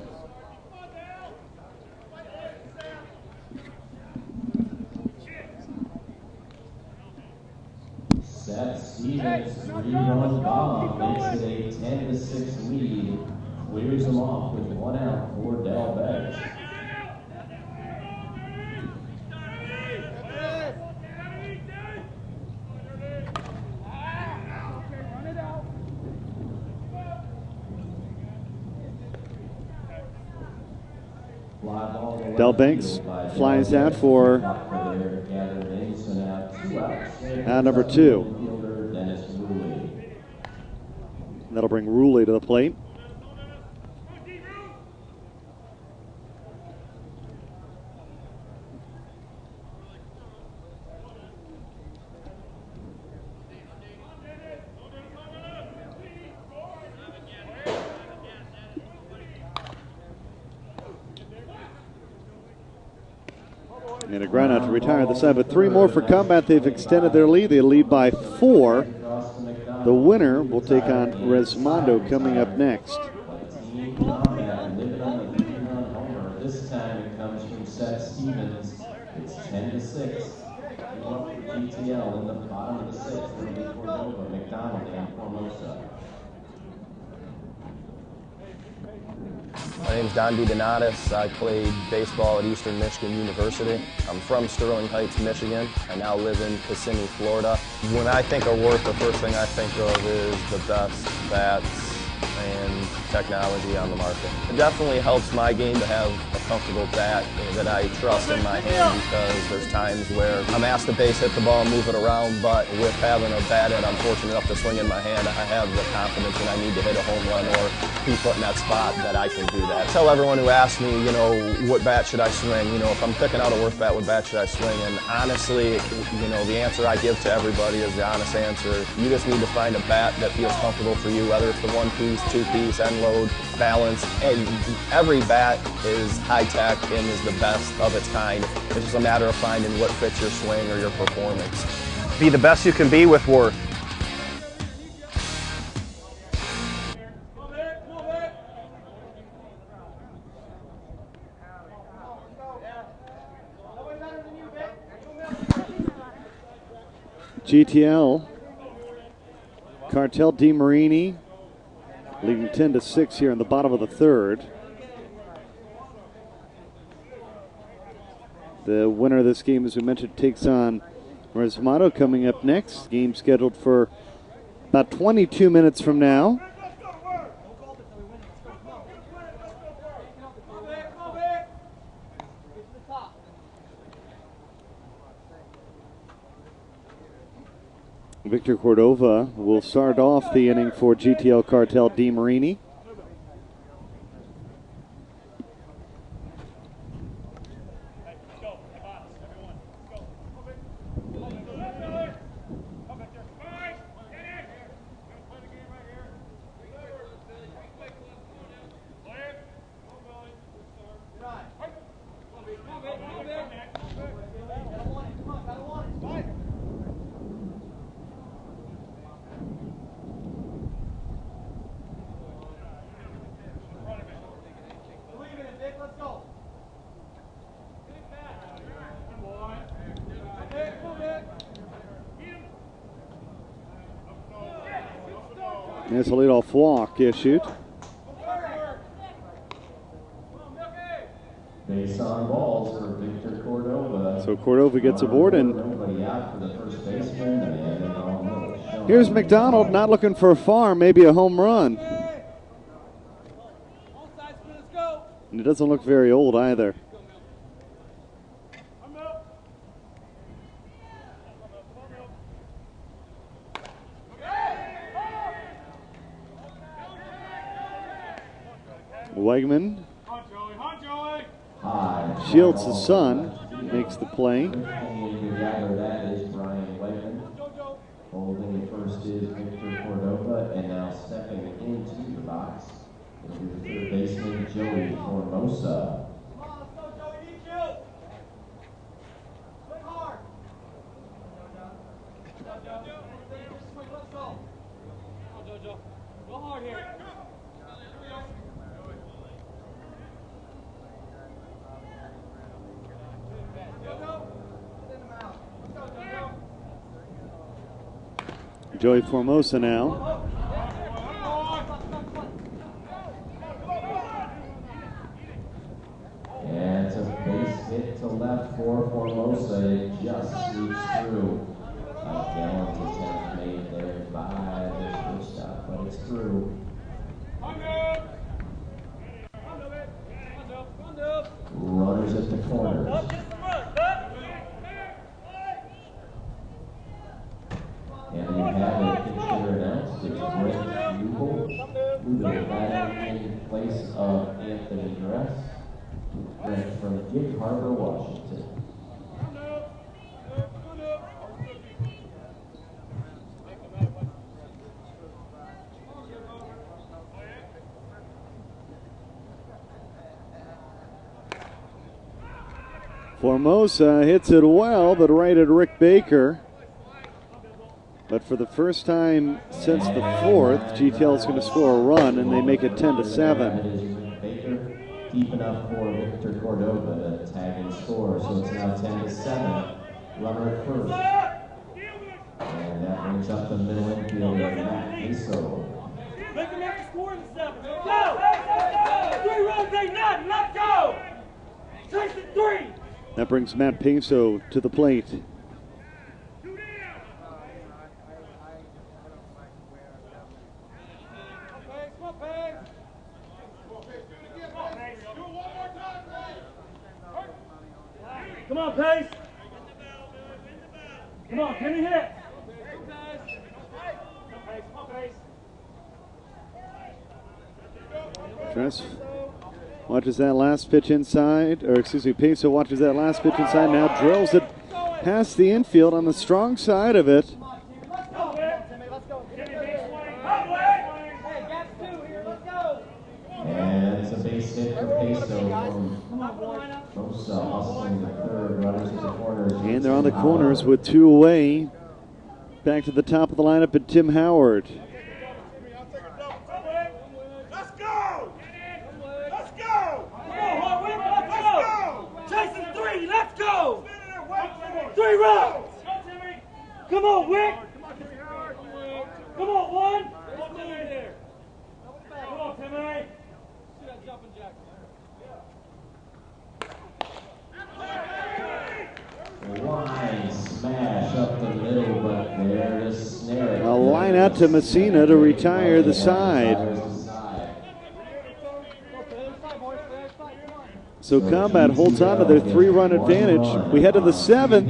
Seth Stevens, 3-run bomb, makes it a 10-6 lead. Clears them off with 1 out for Del Beggs. Del Banks flies out for out number 2. That'll bring Ruley to the plate. And a ground out to retire the side, but 3 more for combat. They've extended their lead. They lead by 4. The winner will take on Resmondo coming up next. Team combat living on the 3-run homer. This time it comes from Seth Stevens. It's 10-6. Up for GTL in the bottom of the 6th. It'll be Cordova, McDonald, and Formosa. My name's Don DiDonatis. I played baseball at Eastern Michigan University. I'm from Sterling Heights, Michigan. I now live in Kissimmee, Florida. When I think of work, the first thing I think of is the best bats and technology on the market. It definitely helps my game to have a comfortable bat that I trust in my hand, because there's times where I'm asked to base hit the ball and move it around, but with having a bat that I'm fortunate enough to swing in my hand, I have the confidence when I need to hit a home run or be put in that spot that I can do that. I tell everyone who asks me, what bat should I swing? If I'm picking out a work bat, what bat should I swing? And honestly, the answer I give to everybody is the honest answer. You just need to find a bat that feels comfortable for you, whether it's the 1-piece, 2-piece, end load, balance. And every bat is high-tech and is the best of its kind. It's just a matter of finding what fits your swing or your performance. Be the best you can be with worth. GTL, Cartel DeMarini leading 10-6 here in the bottom of the 3rd. The winner of this game, as we mentioned, takes on Resmondo coming up next. Game scheduled for about 22 minutes from now. Victor Cordova will start off the inning for GTL Cartel DeMarini. There's a leadoff walk issued. Base on balls for Victor Cordova. So Cordova gets aboard, and here's McDonald, not looking for a farm, maybe a home run. And it doesn't look very old either. Wegman shields the sun, makes the play. That is Brian Wegman. Holding at first is Victor Cordova, and now stepping into the box is the third baseman Joey Formosa. Joey Formosa now. And it's a base hit to left for Formosa. It just sneaks through. A gallant attempt made there by the shortstop, but it's through. Runners at the corners. And we have a pitcher announced. It's Brent Hubel, who will bat in place of Anthony Dress. Brent from Gig Harbor, Washington. Formosa hits it well, but right at Rick Baker. But for the first time since the fourth, GTL is going to score a run, and they make it 10-7. Baker deep enough for Victor Cordova to tag and score, so it's now 10-7. Runner at first. And that brings up the middle infielder, Matt Peso. Make him have to score in the seventh. Go! 3 runs, 8-9, let's go! Chase it 3! That brings Matt Peso to the plate. Come on, Pace. Come on, give me hit. Dress watches that last pitch inside, or excuse me, Peso watches that last pitch inside, now drills it past the infield on the strong side of it. And it's a base hit for Peso from Mosa, hustling the third, runners at the corners. And they're on the corners with 2 away. Back to the top of the lineup and Tim Howard. Let's go! Let's go! Let's go! Chasing 3, let's go! 3 runs! Come on, Wick! Come on, 1! Come on, Timmy! Line smash up the middle, but there to snare it. A line out to Messina to retire the side. So Combat holds on to their 3-run advantage. We head to the 7th.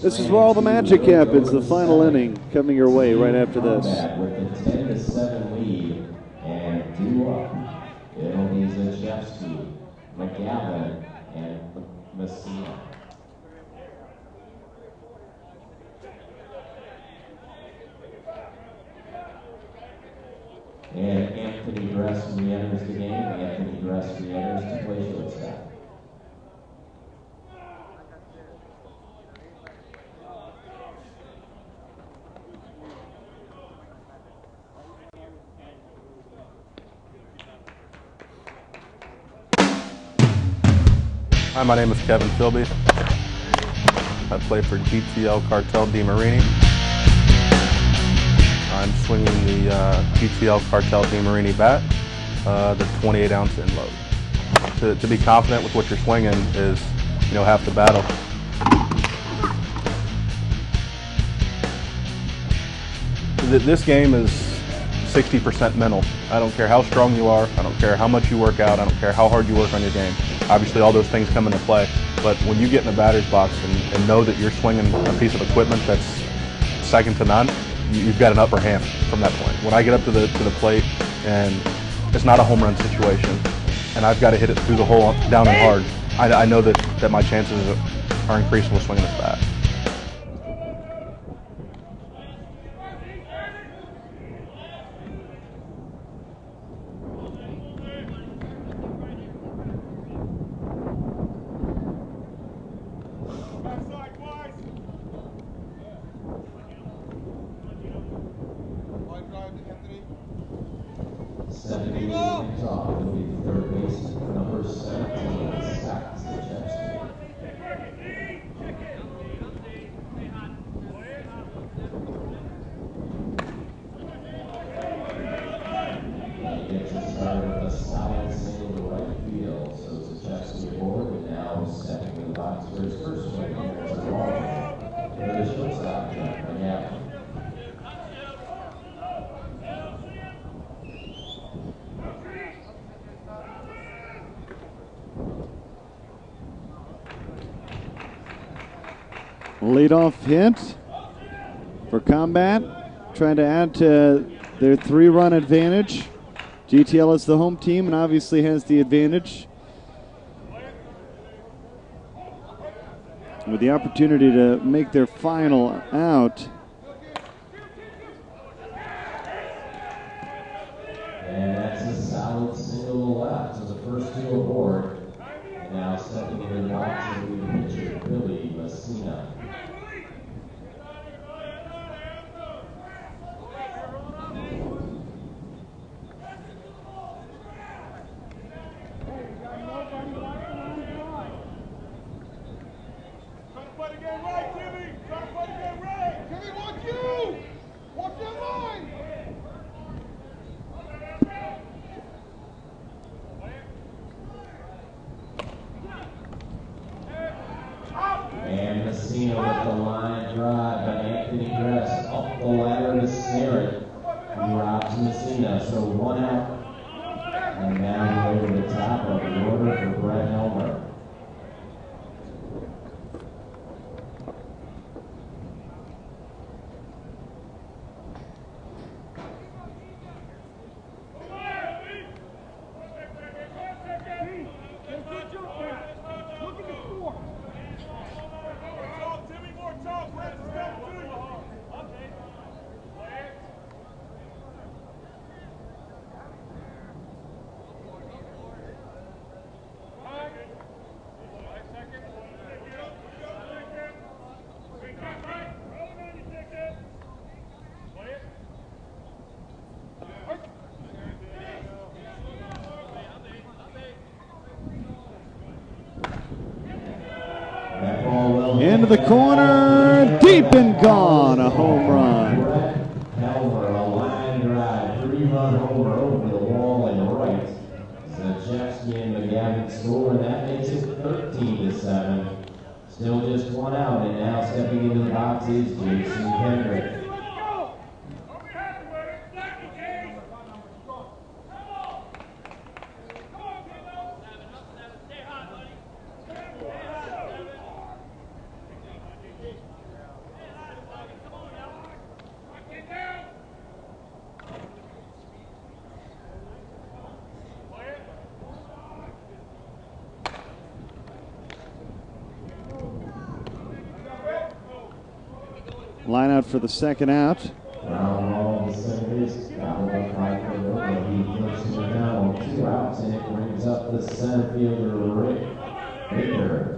This is where all the magic happens. The final inning coming your way right after this. With the 10-7 lead, and due up, it'll be Zachewski, McGavin, and Messina. And Anthony Dress re-enters the game. Anthony Dress re-enters to play shortstop. Hi, my name is Kevin Philby. I play for GTL Cartel DeMarini. I'm swinging the GTL Cartel DeMarini bat, the 28-ounce in load. To be confident with what you're swinging is, half the battle. This game is 60% mental. I don't care how strong you are. I don't care how much you work out. I don't care how hard you work on your game. Obviously, all those things come into play. But when you get in the batter's box and know that you're swinging a piece of equipment that's second to none, you've got an upper hand from that point. When I get up to the plate and it's not a home run situation and I've got to hit it through the hole down and hard, I know that my chances are increasing with swinging this bat. Jeff McGavin. Leadoff hit for Combat, trying to add to their 3-run advantage. GTL is the home team and obviously has the advantage, with the opportunity to make their final out. And that's a solid single left to the first 2 aboard. And now stepping into the box will be the pitcher, Billy Messina. And Messina with the line drive by Anthony Gress up the ladder to snare it. He robs Messina, so 1 out. And now we go to the top of the order for Brett Helmer. Into the corner, deep and gone, a home run. Brett Helmer, a line drive, 3-run homer over the wall and right. Zachewski and McGavin score, and that makes it 13-7. Still just 1 out, and now stepping into the box is Jason Kendrick. Line out for the second out. Ground ball to second base, gobbled up by Cordova. He flips it down, 2 outs, and it brings up the center fielder, Rick Baker.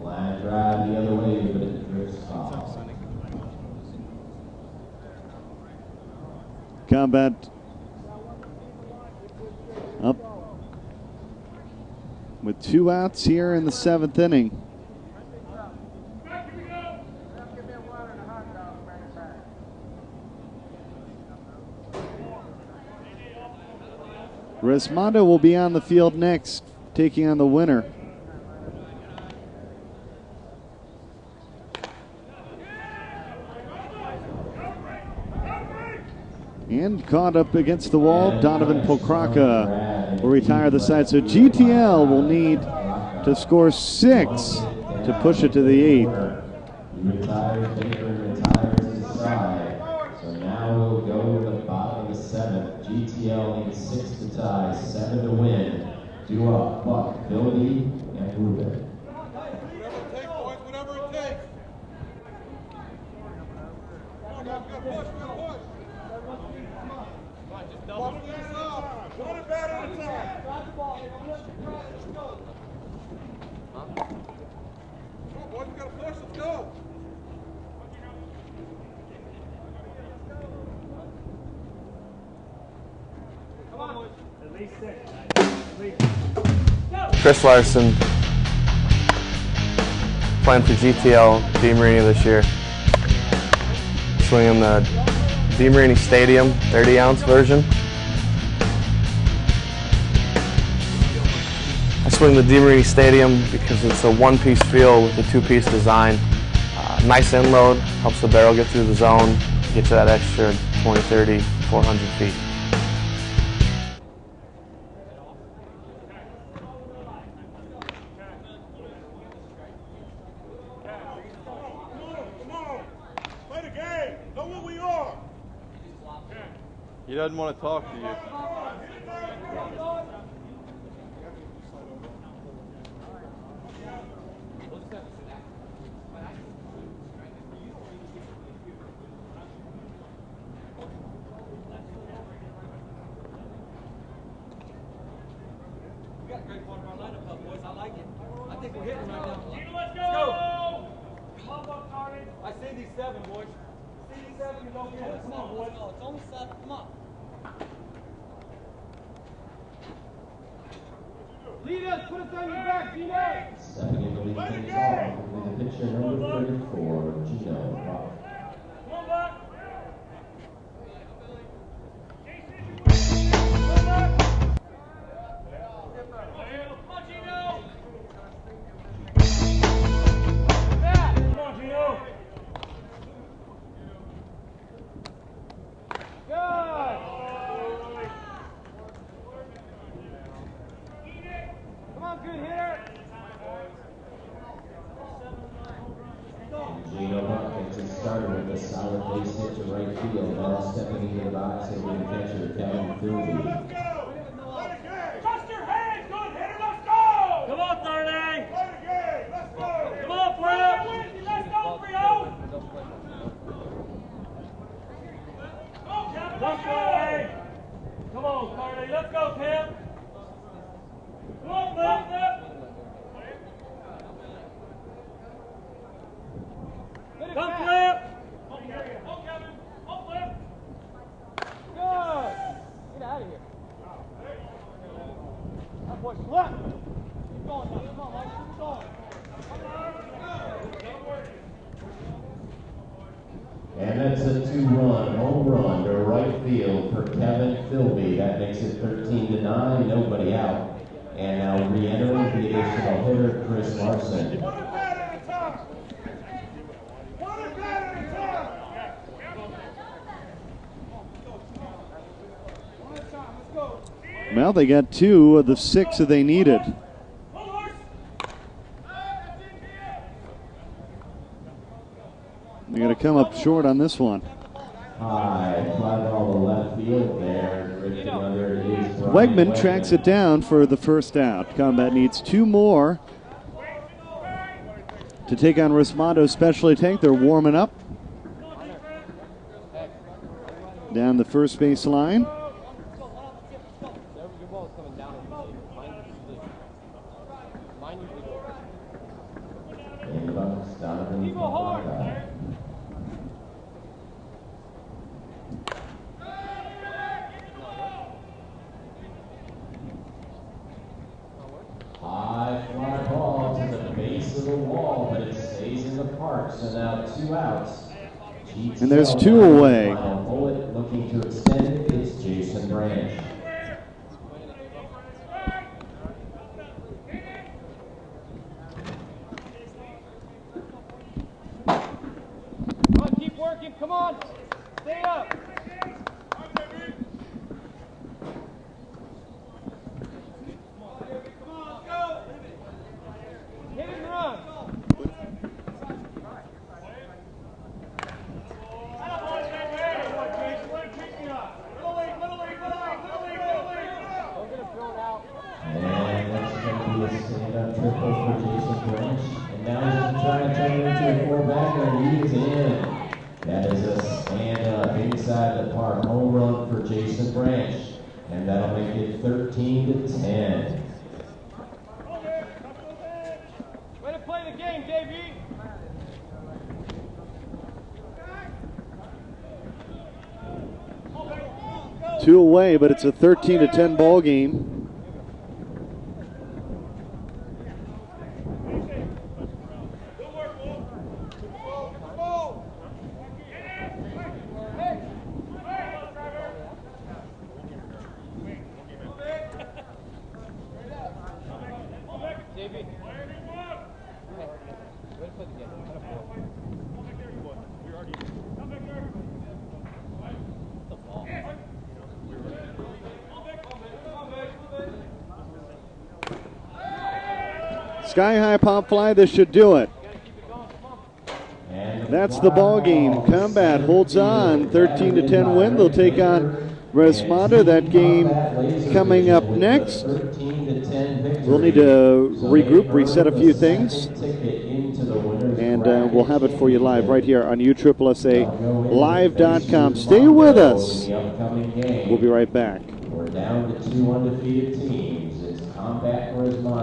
Line drive the other way, but it drifts off. Combat up with 2 outs here in the 7th inning. Resmondo will be on the field next, taking on the winner. And caught up against the wall, Donovan Pokraka will retire the side. So GTL will need to score 6 to push it to the 8th. He retires, Baker retires his side. So now we'll go to the bottom of the 7th. GTL needs 6 to tie, 7 to win. 2 up, Buck, Billy, and Ruben. Chris Larson, playing for GTL DeMarini this year. Swinging the DeMarini Stadium 30-ounce version. I swing the DeMarini Stadium because it's a one-piece feel with a two-piece design. Nice end load, helps the barrel get through the zone, get you that extra 20, 30, 400 feet. He doesn't want to talk to you. We got a great part of our lineup up, boys. I like it. I think we're hitting right now. Let's go! Come on, Carney. I see these 7, boys. See these 7, you don't get it. Come on, boys. It's only 7. Come on. Lead us. Put us on your back, Gino. Stepping in to lead things off with the pitcher number 34, Gino. Come on, back. Gino Buck gets it started with a solid base hit to right field. Now stepping into the box and with the catcher, Kevin Philby. Trust your hands, good hitter, let's go! Come on, 30! Play the game, let's go! Come on, Fred! Let's go, Frio! Go, Kevin, let's go! Come on, Carney, let's go, Tim! Come on, Flip! Come, Flip! Oh, Kevin! Oh, Flip! Good. Get out of here. That boy flip. Keep going, man. Come on, Mike. Keep going. And that's a 2-run home run to right field for Kevin Philby. That makes it 13-9, nobody out. And now re-entering the additional hitter, Chris Larson. Well, they got 2 of the 6 that they needed. They're going to come up short on this one. High fly ball to left field there. Drifting under it is Brian Wegman tracks it down for the first out. Combat needs 2 more to take on Rismondo's specialty tank. They're warming up down the first base line. High fly ball to the base of the wall, but it stays in the park. So now 2 outs. GTL And there's 2 away. Final bullet looking to extend it is Jason Branch. Come on, keep working. Come on. Stay up. Hit and run. And that's going to be a stand-up triple for Jason Branch. And now he's trying to turn it into a 4-bagger, and he is in. That is a stand-up inside the park home run for Jason Branch. And that'll make it 13-10. Way to play the game, JV. 2 away, but it's a 13-10 ball game. Sky high pop fly, this should do it. That's the ball game. Combat holds on, 13-10 win. They'll take on Resmada. That game coming up next. We'll need to regroup, reset a few things, and we'll have it for you live right here on USSSA.live.com. Stay with us. We'll be right back. We're down to 2 undefeated teams. It's Combat Resmada.